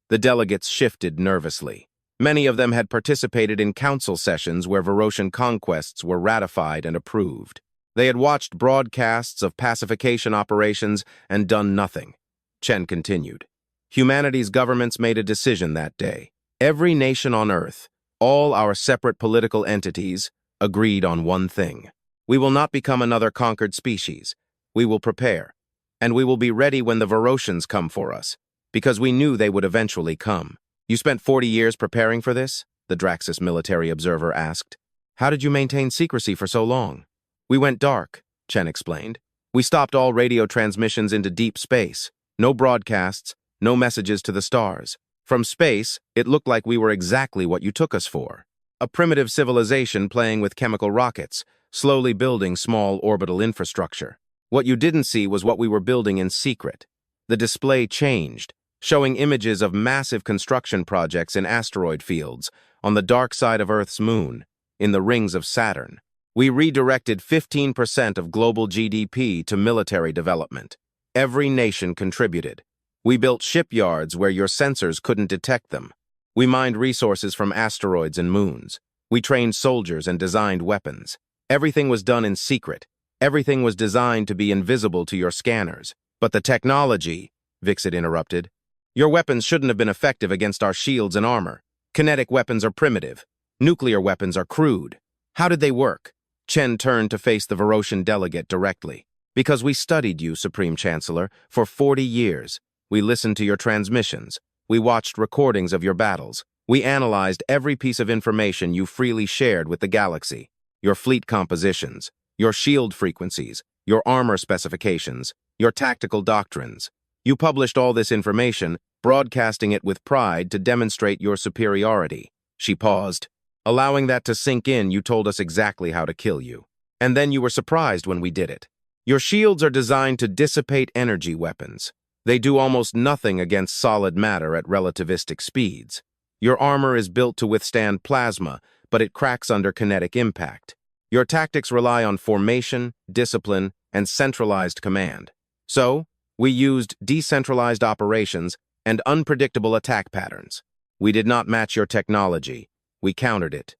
The delegates shifted nervously. Many of them had participated in council sessions where Verotian conquests were ratified and approved. They had watched broadcasts of pacification operations and done nothing. Chen continued. "Humanity's governments made a decision that day. Every nation on Earth, all our separate political entities, agreed on one thing. We will not become another conquered species. We will prepare, and we will be ready when the Verotians come for us, because we knew they would eventually come." "You spent 40 years preparing for this?" the Draxus military observer asked. "How did you maintain secrecy for so long?" "We went dark," Chen explained. "We stopped all radio transmissions into deep space. No broadcasts, no messages to the stars. From space, it looked like we were exactly what you took us for. A primitive civilization playing with chemical rockets, slowly building small orbital infrastructure. What you didn't see was what we were building in secret." The display changed, showing images of massive construction projects in asteroid fields, on the dark side of Earth's moon, in the rings of Saturn. "We redirected 15% of global GDP to military development. Every nation contributed. We built shipyards where your sensors couldn't detect them. We mined resources from asteroids and moons. We trained soldiers and designed weapons. Everything was done in secret. Everything was designed to be invisible to your scanners. But the technology," Vixit interrupted. "Your weapons shouldn't have been effective against our shields and armor. Kinetic weapons are primitive. Nuclear weapons are crude. How did they work?" Chen turned to face the Verotian delegate directly. "Because we studied you, Supreme Chancellor, for 40 years. We listened to your transmissions. We watched recordings of your battles. We analyzed every piece of information you freely shared with the galaxy. Your fleet compositions, your shield frequencies, your armor specifications, your tactical doctrines. You published all this information, broadcasting it with pride to demonstrate your superiority." She paused. "Allowing that to sink in, you told us exactly how to kill you. And then you were surprised when we did it. Your shields are designed to dissipate energy weapons. They do almost nothing against solid matter at relativistic speeds. Your armor is built to withstand plasma, but it cracks under kinetic impact. Your tactics rely on formation, discipline, and centralized command. So, we used decentralized operations and unpredictable attack patterns. We did not match your technology. We countered it."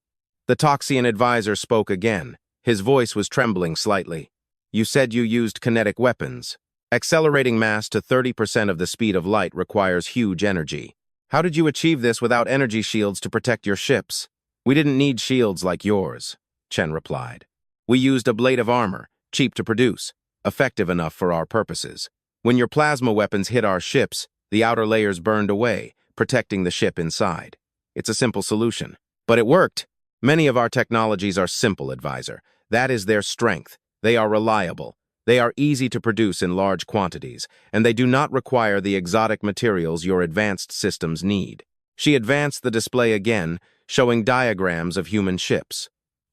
The Toxian advisor spoke again. His voice was trembling slightly. "You said you used kinetic weapons. Accelerating mass to 30% of the speed of light requires huge energy. How did you achieve this without energy shields to protect your ships? We didn't need shields like yours, Chen replied. We used a blade of armor, cheap to produce, effective enough for our purposes. When your plasma weapons hit our ships, the outer layers burned away, protecting the ship inside. It's a simple solution. But it worked. Many of our technologies are simple, advisor. That is their strength. They are reliable. They are easy to produce in large quantities, and they do not require the exotic materials your advanced systems need. She advanced the display again, showing diagrams of human ships.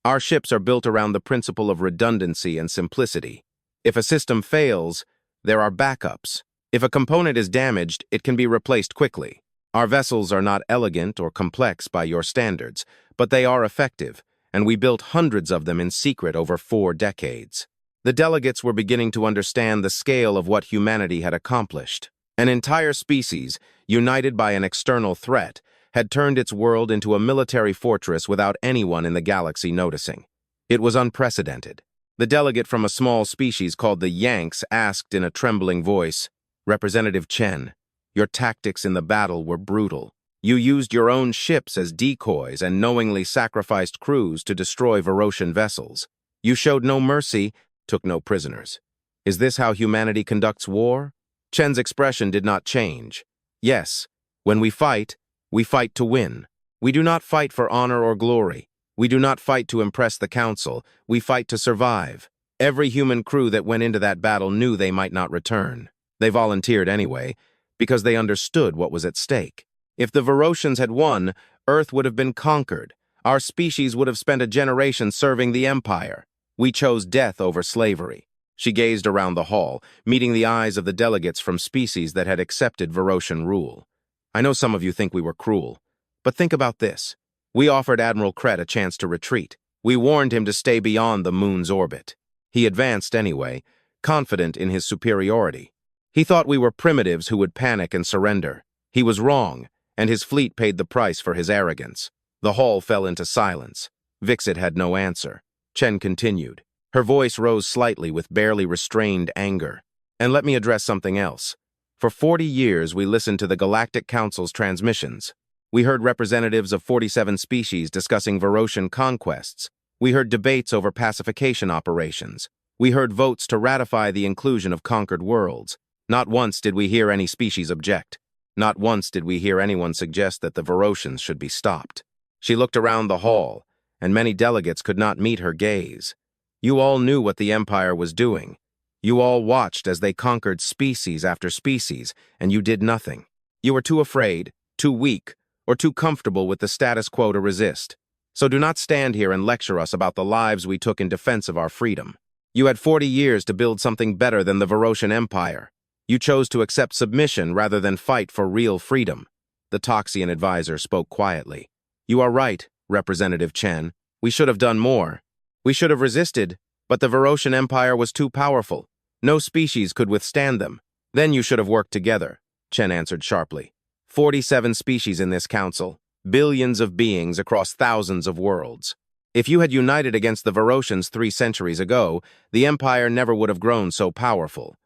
Our ships are built around the principle of redundancy and simplicity. If a system fails, there are backups. If a component is damaged, it can be replaced quickly. Our vessels are not elegant or complex by your standards, but they are effective, and we built hundreds of them in secret over 4 decades. The delegates were beginning to understand the scale of what humanity had accomplished. An entire species, united by an external threat, had turned its world into a military fortress without anyone in the galaxy noticing. It was unprecedented. The delegate from a small species called the Yanks asked in a trembling voice, "Representative Chen, your tactics in the battle were brutal. You used your own ships as decoys and knowingly sacrificed crews to destroy Verotian vessels. You showed no mercy, took no prisoners. Is this how humanity conducts war?" Chen's expression did not change. "Yes, when we fight to win. We do not fight for honor or glory. We do not fight to impress the council. We fight to survive. Every human crew that went into that battle knew they might not return. They volunteered anyway, because they understood what was at stake. If the Verotians had won, Earth would have been conquered. Our species would have spent a generation serving the Empire. We chose death over slavery." She gazed around the hall, meeting the eyes of the delegates from species that had accepted Verotian rule. "I know some of you think we were cruel, but think about this. We offered Admiral Kret a chance to retreat. We warned him to stay beyond the moon's orbit. He advanced anyway, confident in his superiority. He thought we were primitives who would panic and surrender. He was wrong, and his fleet paid the price for his arrogance." The hall fell into silence. Vixit had no answer. Chen continued. Her voice rose slightly with barely restrained anger. "And let me address something else. For 40 years, we listened to the Galactic Council's transmissions. We heard representatives of 47 species discussing Verotian conquests. We heard debates over pacification operations. We heard votes to ratify the inclusion of conquered worlds. Not once did we hear any species object. Not once did we hear anyone suggest that the Verotians should be stopped." She looked around the hall, and many delegates could not meet her gaze. You all knew what the Empire was doing. You all watched as they conquered species after species, and you did nothing. You were too afraid, too weak, or too comfortable with the status quo to resist. So do not stand here and lecture us about the lives we took in defense of our freedom. You had 40 years to build something better than the Verotian Empire. You chose to accept submission rather than fight for real freedom. The Toxian advisor spoke quietly. "You are right, Representative Chen. We should have done more. We should have resisted, but the Verotian Empire was too powerful. No species could withstand them. Then you should have worked together," Chen answered sharply. 47 species in this council, billions of beings across thousands of worlds. If you had united against the Verotians 3 centuries ago, the Empire never would have grown so powerful.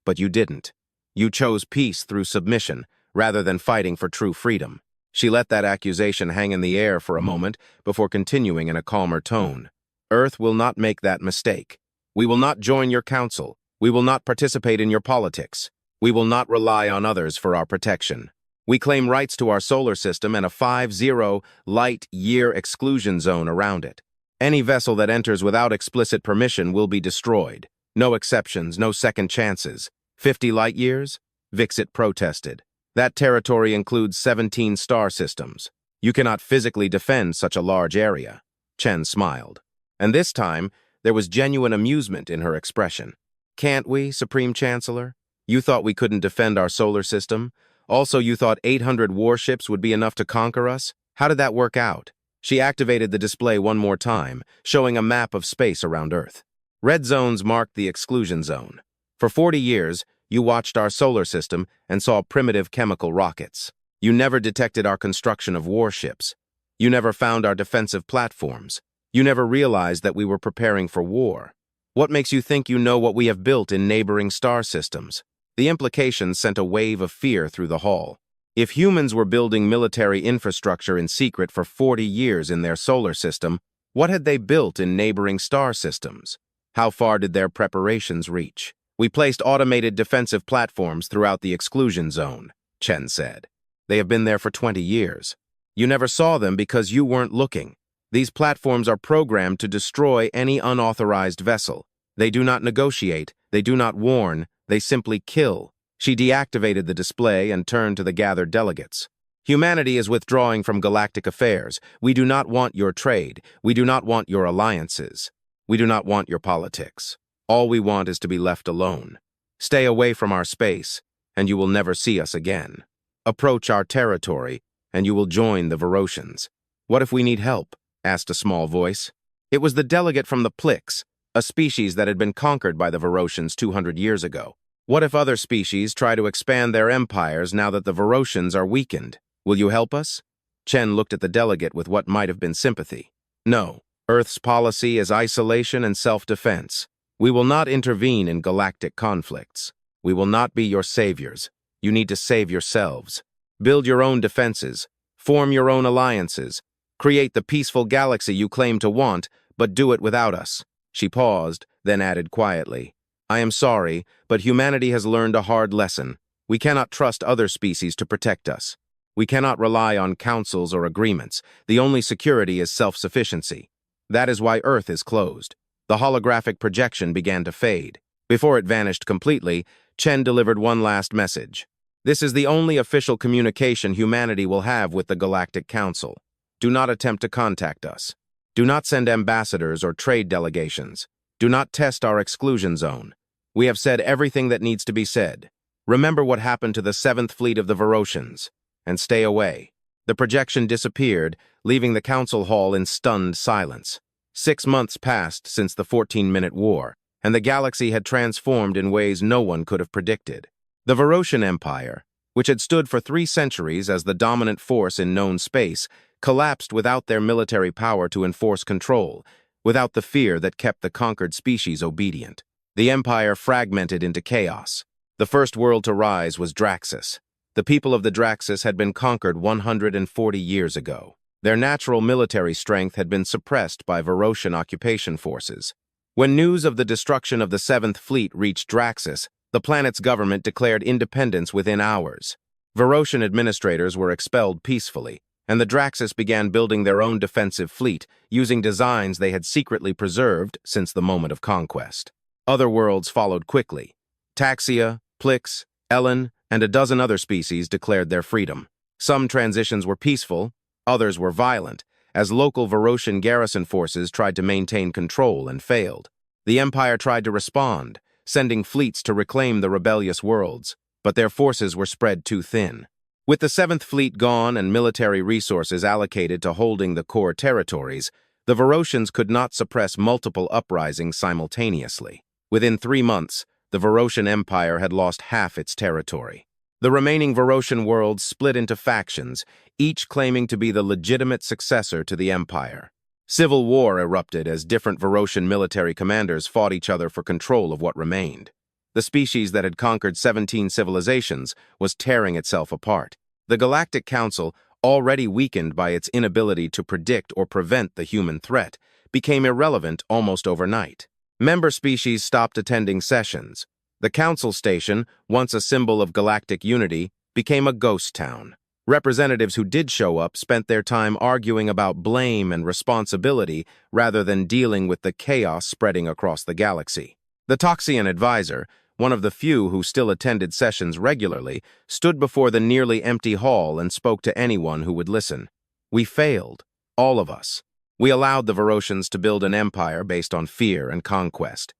But you didn't. You chose peace through submission, rather than fighting for true freedom. She let that accusation hang in the air for a moment before continuing in a calmer tone. "Earth will not make that mistake. We will not join your council. We will not participate in your politics. We will not rely on others for our protection. We claim rights to our solar system and a 50 light-year exclusion zone around it. Any vessel that enters without explicit permission will be destroyed. No exceptions, no second chances. 50 light years?" Vixit protested. "That territory includes 17 star systems. You cannot physically defend such a large area." Chen smiled. And this time, there was genuine amusement in her expression. "Can't we, Supreme Chancellor? You thought we couldn't defend our solar system? Also, you thought 800 warships would be enough to conquer us? How did that work out?" She activated the display one more time, showing a map of space around Earth. Red zones marked the exclusion zone. For 40 years, you watched our solar system and saw primitive chemical rockets. You never detected our construction of warships. You never found our defensive platforms. You never realized that we were preparing for war. What makes you think you know what we have built in neighboring star systems? The implications sent a wave of fear through the hall. If humans were building military infrastructure in secret for 40 years in their solar system, what had they built in neighboring star systems? How far did their preparations reach? We placed automated defensive platforms throughout the exclusion zone, Chen said. They have been there for 20 years. You never saw them because you weren't looking. These platforms are programmed to destroy any unauthorized vessel. They do not negotiate, they do not warn, they simply kill. She deactivated the display and turned to the gathered delegates. Humanity is withdrawing from galactic affairs. We do not want your trade. We do not want your alliances. We do not want your politics. All we want is to be left alone. Stay away from our space, and you will never see us again. Approach our territory, and you will join the Verotians. What if we need help? Asked a small voice. It was the delegate from the Plix, a species that had been conquered by the Verotians 200 years ago. What if other species try to expand their empires now that the Verotians are weakened? Will you help us? Chen looked at the delegate with what might have been sympathy. No, Earth's policy is isolation and self-defense. We will not intervene in galactic conflicts. We will not be your saviors. You need to save yourselves. Build your own defenses. Form your own alliances. Create the peaceful galaxy you claim to want, but do it without us. She paused, then added quietly, I am sorry, but humanity has learned a hard lesson. We cannot trust other species to protect us. We cannot rely on councils or agreements. The only security is self-sufficiency. That is why Earth is closed. The holographic projection began to fade. Before it vanished completely, Chen delivered one last message. This is the only official communication humanity will have with the Galactic Council. Do not attempt to contact us. Do not send ambassadors or trade delegations. Do not test our exclusion zone. We have said everything that needs to be said. Remember what happened to the 7th Fleet of the Verotians, and stay away. The projection disappeared, leaving the council hall in stunned silence. 6 months passed since the 14-minute war, and the galaxy had transformed in ways no one could have predicted. The Verotian Empire, which had stood for 3 centuries as the dominant force in known space, collapsed without their military power to enforce control, without the fear that kept the conquered species obedient. The empire fragmented into chaos. The first world to rise was Draxus. The people of the Draxus had been conquered 140 years ago. Their natural military strength had been suppressed by Verotian occupation forces. When news of the destruction of the 7th Fleet reached Draxus, the planet's government declared independence within hours. Verotian administrators were expelled peacefully, and the Draxus began building their own defensive fleet, using designs they had secretly preserved since the moment of conquest. Other worlds followed quickly. Taxia, Plix, Ellen, and a dozen other species declared their freedom. Some transitions were peaceful, others were violent, as local Verotian garrison forces tried to maintain control and failed. The Empire tried to respond, sending fleets to reclaim the rebellious worlds, but their forces were spread too thin. With the 7th Fleet gone and military resources allocated to holding the core territories, the Verotians could not suppress multiple uprisings simultaneously. Within 3 months, the Verotian Empire had lost half its territory. The remaining Verotian worlds split into factions, each claiming to be the legitimate successor to the Empire. Civil war erupted as different Verotian military commanders fought each other for control of what remained. The species that had conquered 17 civilizations was tearing itself apart. The Galactic Council, already weakened by its inability to predict or prevent the human threat, became irrelevant almost overnight. Member species stopped attending sessions. The Council Station, once a symbol of galactic unity, became a ghost town. Representatives who did show up spent their time arguing about blame and responsibility rather than dealing with the chaos spreading across the galaxy. The Toxian advisor, one of the few who still attended sessions regularly, stood before the nearly empty hall and spoke to anyone who would listen. We failed, all of us. We allowed the Verotians to build an empire based on fear and conquest.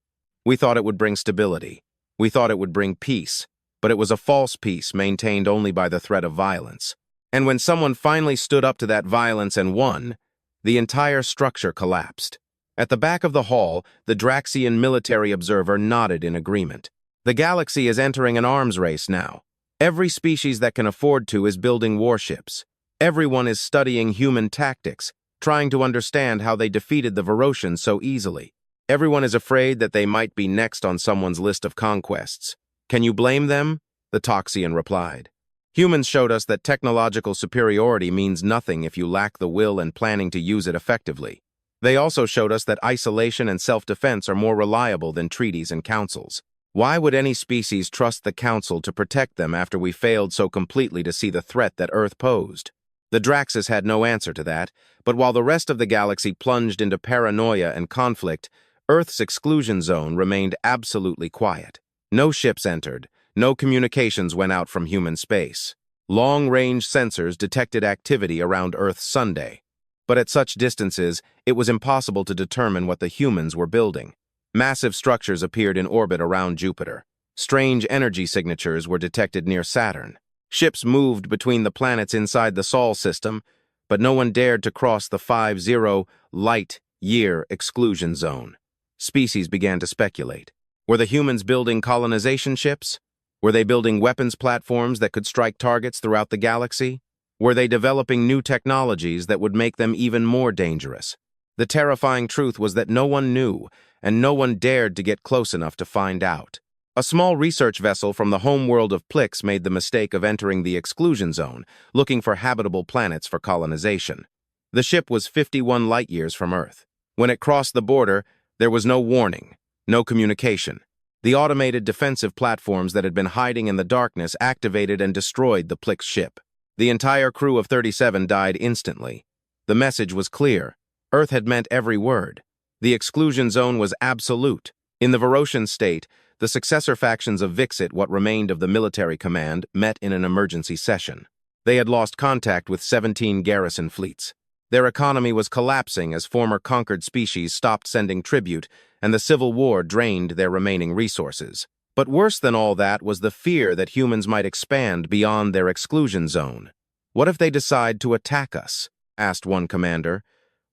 We thought it would bring stability. We thought it would bring peace, but it was a false peace maintained only by the threat of violence. And when someone finally stood up to that violence and won, the entire structure collapsed. At the back of the hall, the Draxian military observer nodded in agreement. The galaxy is entering an arms race now. Every species that can afford to is building warships. Everyone is studying human tactics, trying to understand how they defeated the Verotians so easily. Everyone is afraid that they might be next on someone's list of conquests. Can you blame them? The Toxian replied. Humans showed us that technological superiority means nothing if you lack the will and planning to use it effectively. They also showed us that isolation and self-defense are more reliable than treaties and councils. Why would any species trust the council to protect them after we failed so completely to see the threat that Earth posed? The Draxus had no answer to that, but while the rest of the galaxy plunged into paranoia and conflict, Earth's exclusion zone remained absolutely quiet. No ships entered, no communications went out from human space. Long-range sensors detected activity around Earth's Sunday. But at such distances, it was impossible to determine what the humans were building. Massive structures appeared in orbit around Jupiter. Strange energy signatures were detected near Saturn. Ships moved between the planets inside the Sol system, but no one dared to cross the 50 light-year exclusion zone. Species began to speculate. Were the humans building colonization ships? Were they building weapons platforms that could strike targets throughout the galaxy? Were they developing new technologies that would make them even more dangerous? The terrifying truth was that no one knew, and no one dared to get close enough to find out. A small research vessel from the homeworld of Plix made the mistake of entering the exclusion zone, looking for habitable planets for colonization. The ship was 51 light-years from Earth. When it crossed the border, there was no warning, no communication. The automated defensive platforms that had been hiding in the darkness activated and destroyed the Plix ship. The entire crew of 37 died instantly. The message was clear. Earth had meant every word. The exclusion zone was absolute. In the Verotian state, the successor factions of Vixit, what remained of the military command, met in an emergency session. They had lost contact with 17 garrison fleets. Their economy was collapsing as former conquered species stopped sending tribute, and the Civil War drained their remaining resources. But worse than all that was the fear that humans might expand beyond their exclusion zone. "What if they decide to attack us?" asked one commander.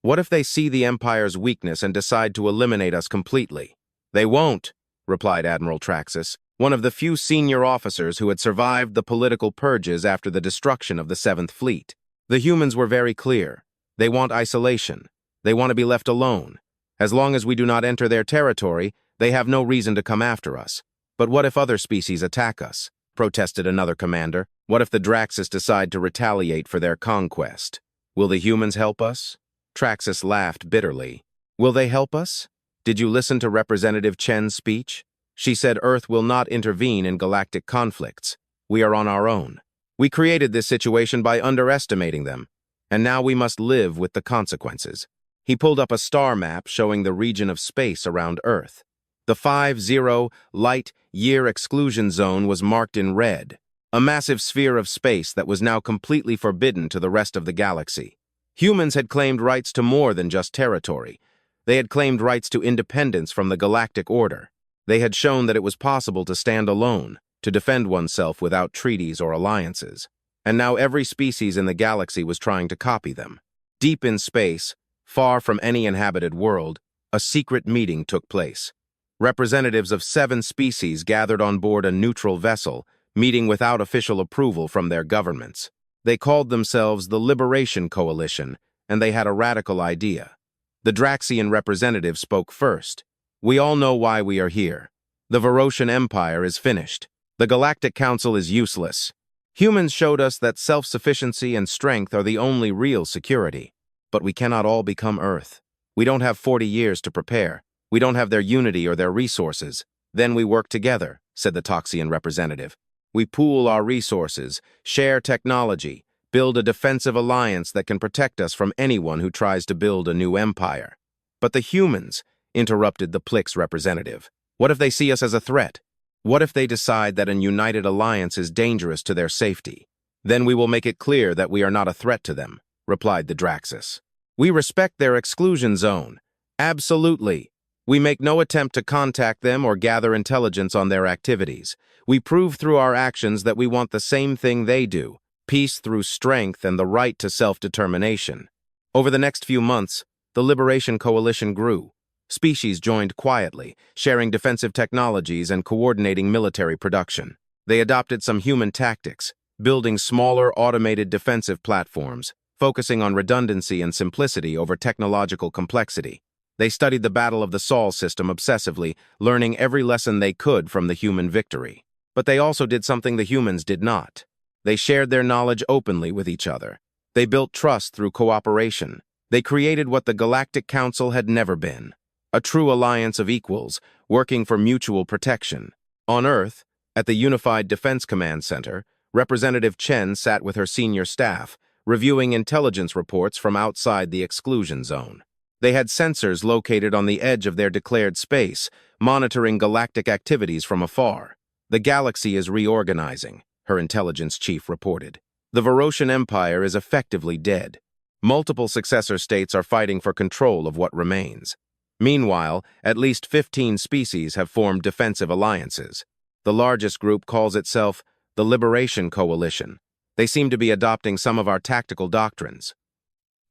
"What if they see the Empire's weakness and decide to eliminate us completely?" "They won't," replied Admiral Traxus, one of the few senior officers who had survived the political purges after the destruction of the Seventh Fleet. The humans were very clear. They want isolation. They want to be left alone. As long as we do not enter their territory, they have no reason to come after us. "But what if other species attack us?" protested another commander. "What if the Draxus decide to retaliate for their conquest? Will the humans help us?" Traxus laughed bitterly. "Will they help us? Did you listen to Representative Chen's speech? She said Earth will not intervene in galactic conflicts. We are on our own. We created this situation by underestimating them, and now we must live with the consequences." He pulled up a star map showing the region of space around Earth. The 50 light-year exclusion zone was marked in red, a massive sphere of space that was now completely forbidden to the rest of the galaxy. Humans had claimed rights to more than just territory. They had claimed rights to independence from the galactic order. They had shown that it was possible to stand alone, to defend oneself without treaties or alliances. And now every species in the galaxy was trying to copy them. Deep in space, far from any inhabited world, a secret meeting took place. Representatives of 7 species gathered on board a neutral vessel, meeting without official approval from their governments. They called themselves the Liberation Coalition, and they had a radical idea. The Draxian representative spoke first. "We all know why we are here. The Verotian Empire is finished. The Galactic Council is useless. Humans showed us that self-sufficiency and strength are the only real security. But we cannot all become Earth. We don't have 40 years to prepare. We don't have their unity or their resources. Then we work together," said the Toxian representative. "We pool our resources, share technology, build a defensive alliance that can protect us from anyone who tries to build a new empire." "But the humans," interrupted the Plix representative. "What if they see us as a threat? What if they decide that an united alliance is dangerous to their safety? Then we will make it clear that we are not a threat to them," replied the Draxus. "We respect their exclusion zone. Absolutely. We make no attempt to contact them or gather intelligence on their activities. We prove through our actions that we want the same thing they do, peace through strength and the right to self-determination." Over the next few months, the Liberation Coalition grew. Species joined quietly, sharing defensive technologies and coordinating military production. They adopted some human tactics, building smaller automated defensive platforms, focusing on redundancy and simplicity over technological complexity. They studied the Battle of the Sol system obsessively, learning every lesson they could from the human victory. But they also did something the humans did not. They shared their knowledge openly with each other. They built trust through cooperation. They created what the Galactic Council had never been, a true alliance of equals, working for mutual protection. On Earth, at the Unified Defense Command Center, Representative Chen sat with her senior staff, reviewing intelligence reports from outside the exclusion zone. They had sensors located on the edge of their declared space, monitoring galactic activities from afar. The galaxy is reorganizing, her intelligence chief reported. The Verotian Empire is effectively dead. Multiple successor states are fighting for control of what remains. Meanwhile, at least 15 species have formed defensive alliances. The largest group calls itself the Liberation Coalition. They seem to be adopting some of our tactical doctrines.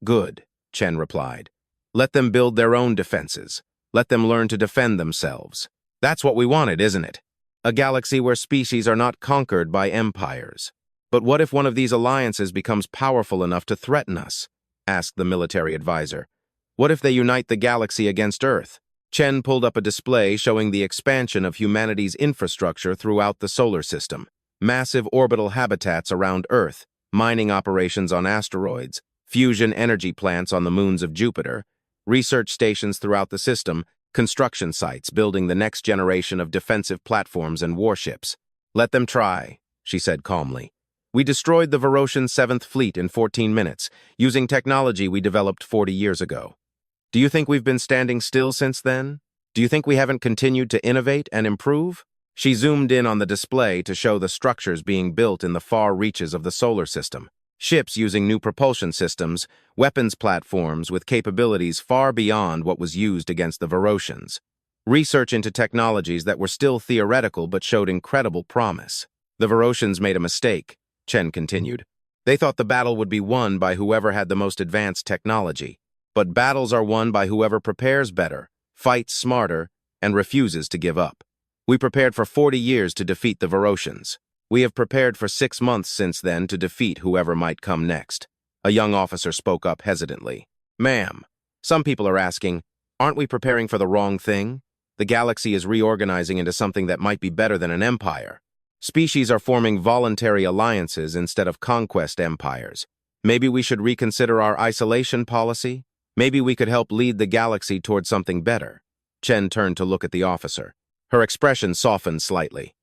Good, Chen replied. Let them build their own defenses. Let them learn to defend themselves. That's what we wanted, isn't it? A galaxy where species are not conquered by empires. But what if one of these alliances becomes powerful enough to threaten us? Asked the military advisor. What if they unite the galaxy against Earth? Chen pulled up a display showing the expansion of humanity's infrastructure throughout the solar system. Massive orbital habitats around Earth, mining operations on asteroids, fusion energy plants on the moons of Jupiter, research stations throughout the system, construction sites building the next generation of defensive platforms and warships. Let them try, she said calmly. We destroyed the Verotian 7th Fleet in 14 minutes, using technology we developed 40 years ago. Do you think we've been standing still since then? Do you think we haven't continued to innovate and improve? She zoomed in on the display to show the structures being built in the far reaches of the solar system. Ships using new propulsion systems, weapons platforms with capabilities far beyond what was used against the Verotians. Research into technologies that were still theoretical but showed incredible promise. The Verotians made a mistake, Chen continued. They thought the battle would be won by whoever had the most advanced technology. But battles are won by whoever prepares better, fights smarter, and refuses to give up. We prepared for 40 years to defeat the Verotians. We have prepared for 6 months since then to defeat whoever might come next. A young officer spoke up hesitantly. Ma'am, some people are asking, aren't we preparing for the wrong thing? The galaxy is reorganizing into something that might be better than an empire. Species are forming voluntary alliances instead of conquest empires. Maybe we should reconsider our isolation policy? Maybe we could help lead the galaxy toward something better. Chen turned to look at the officer. Her expression softened slightly.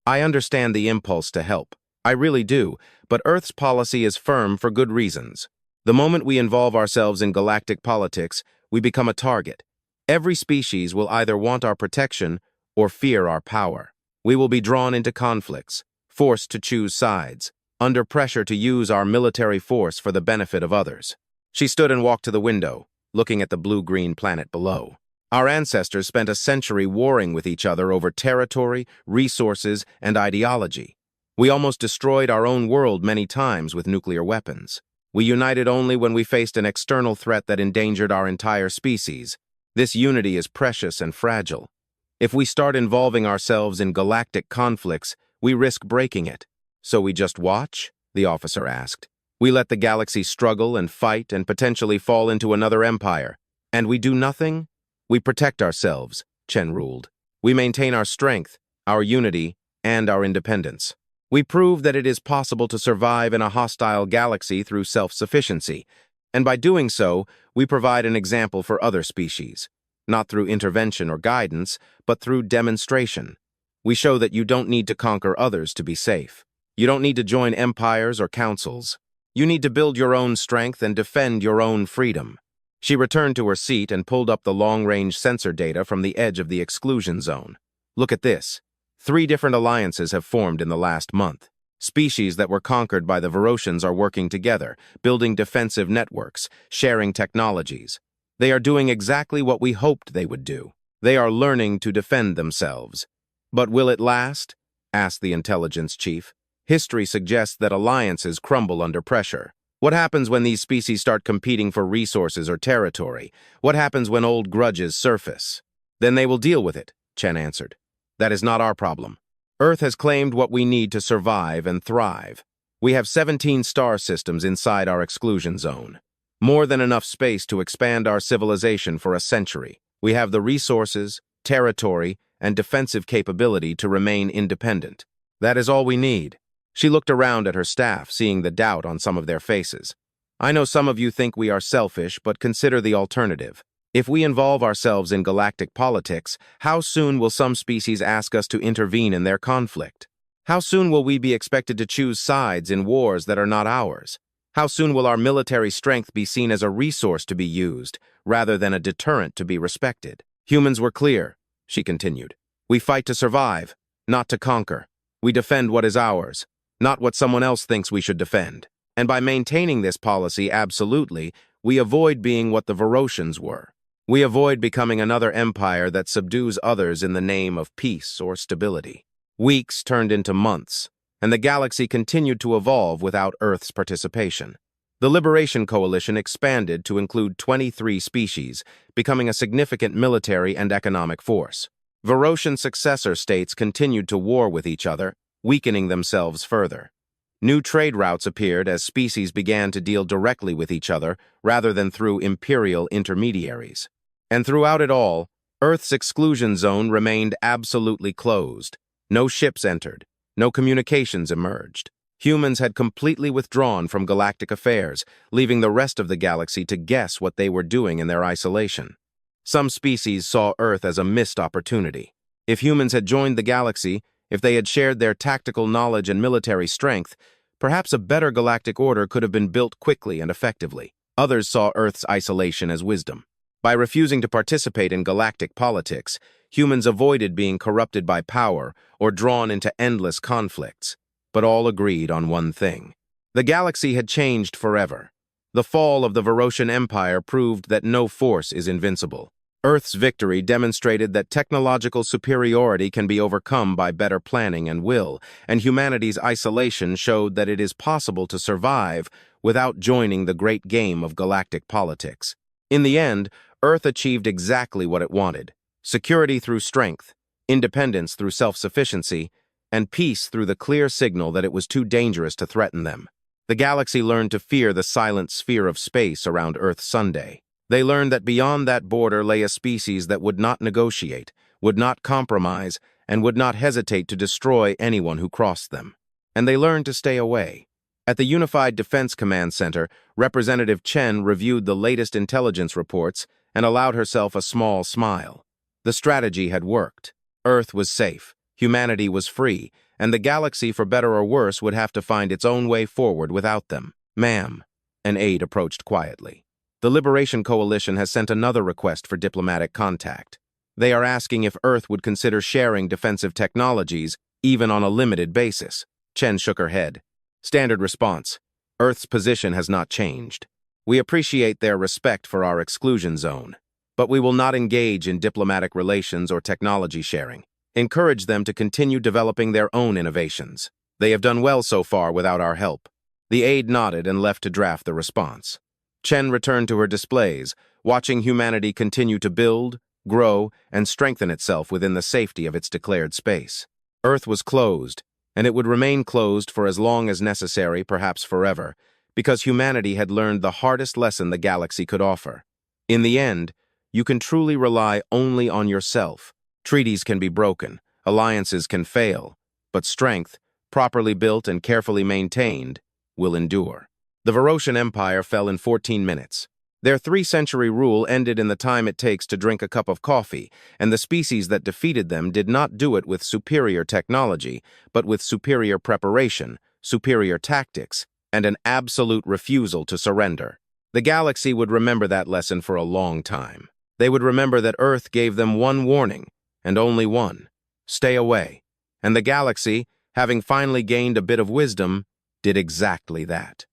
I understand the impulse to help. I really do, but Earth's policy is firm for good reasons. The moment we involve ourselves in galactic politics, we become a target. Every species will either want our protection or fear our power. We will be drawn into conflicts, forced to choose sides, under pressure to use our military force for the benefit of others. She stood and walked to the window, looking at the blue-green planet below. Our ancestors spent a century warring with each other over territory, resources, and ideology. We almost destroyed our own world many times with nuclear weapons. We united only when we faced an external threat that endangered our entire species. This unity is precious and fragile. If we start involving ourselves in galactic conflicts, we risk breaking it. So we just watch? The officer asked. We let the galaxy struggle and fight and potentially fall into another empire. And we do nothing? We protect ourselves, Chen ruled. We maintain our strength, our unity, and our independence. We prove that it is possible to survive in a hostile galaxy through self-sufficiency, and by doing so, we provide an example for other species, not through intervention or guidance, but through demonstration. We show that you don't need to conquer others to be safe. You don't need to join empires or councils. You need to build your own strength and defend your own freedom. She returned to her seat and pulled up the long-range sensor data from the edge of the exclusion zone. Look at this. 3 different alliances have formed in the last month. Species that were conquered by the Verotians are working together, building defensive networks, sharing technologies. They are doing exactly what we hoped they would do. They are learning to defend themselves. But will it last? Asked the intelligence chief. History suggests that alliances crumble under pressure. What happens when these species start competing for resources or territory? What happens when old grudges surface? Then they will deal with it, Chen answered. That is not our problem. Earth has claimed what we need to survive and thrive. We have 17 star systems inside our exclusion zone. More than enough space to expand our civilization for a century. We have the resources, territory, and defensive capability to remain independent. That is all we need. She looked around at her staff, seeing the doubt on some of their faces. "I know some of you think we are selfish, but consider the alternative. If we involve ourselves in galactic politics, how soon will some species ask us to intervene in their conflict? How soon will we be expected to choose sides in wars that are not ours? How soon will our military strength be seen as a resource to be used, rather than a deterrent to be respected?" "Humans were clear," she continued. "We fight to survive, not to conquer. We defend what is ours, not what someone else thinks we should defend. And by maintaining this policy absolutely, we avoid being what the Verotians were. We avoid becoming another empire that subdues others in the name of peace or stability." Weeks turned into months, and the galaxy continued to evolve without Earth's participation. The Liberation Coalition expanded to include 23 species, becoming a significant military and economic force. Verotian successor states continued to war with each other, weakening themselves further. New trade routes appeared as species began to deal directly with each other rather than through imperial intermediaries. And throughout it all, Earth's exclusion zone remained absolutely closed. No ships entered. No communications emerged. Humans had completely withdrawn from galactic affairs, leaving the rest of the galaxy to guess what they were doing in their isolation. Some species saw Earth as a missed opportunity. If humans had joined the galaxy, if they had shared their tactical knowledge and military strength, perhaps a better galactic order could have been built quickly and effectively. Others saw Earth's isolation as wisdom. By refusing to participate in galactic politics, humans avoided being corrupted by power or drawn into endless conflicts. But all agreed on one thing. The galaxy had changed forever. The fall of the Verotian Empire proved that no force is invincible. Earth's victory demonstrated that technological superiority can be overcome by better planning and will, and humanity's isolation showed that it is possible to survive without joining the great game of galactic politics. In the end, Earth achieved exactly what it wanted: security through strength, independence through self-sufficiency, and peace through the clear signal that it was too dangerous to threaten them. The galaxy learned to fear the silent sphere of space around Earth Sunday. They learned that beyond that border lay a species that would not negotiate, would not compromise, and would not hesitate to destroy anyone who crossed them. And they learned to stay away. At the Unified Defense Command Center, Representative Chen reviewed the latest intelligence reports and allowed herself a small smile. The strategy had worked. Earth was safe, humanity was free, and the galaxy, for better or worse, would have to find its own way forward without them. "Ma'am," an aide approached quietly. "The Liberation Coalition has sent another request for diplomatic contact. They are asking if Earth would consider sharing defensive technologies, even on a limited basis." Chen shook her head. "Standard response. Earth's position has not changed. We appreciate their respect for our exclusion zone, but we will not engage in diplomatic relations or technology sharing. Encourage them to continue developing their own innovations. They have done well so far without our help." The aide nodded and left to draft the response. Chen returned to her displays, watching humanity continue to build, grow, and strengthen itself within the safety of its declared space. Earth was closed, and it would remain closed for as long as necessary, perhaps forever, because humanity had learned the hardest lesson the galaxy could offer. In the end, you can truly rely only on yourself. Treaties can be broken, alliances can fail, but strength, properly built and carefully maintained, will endure. The Verotian Empire fell in 14 minutes. Their 3-century rule ended in the time it takes to drink a cup of coffee, and the species that defeated them did not do it with superior technology, but with superior preparation, superior tactics, and an absolute refusal to surrender. The galaxy would remember that lesson for a long time. They would remember that Earth gave them one warning, and only one: stay away. And the galaxy, having finally gained a bit of wisdom, did exactly that.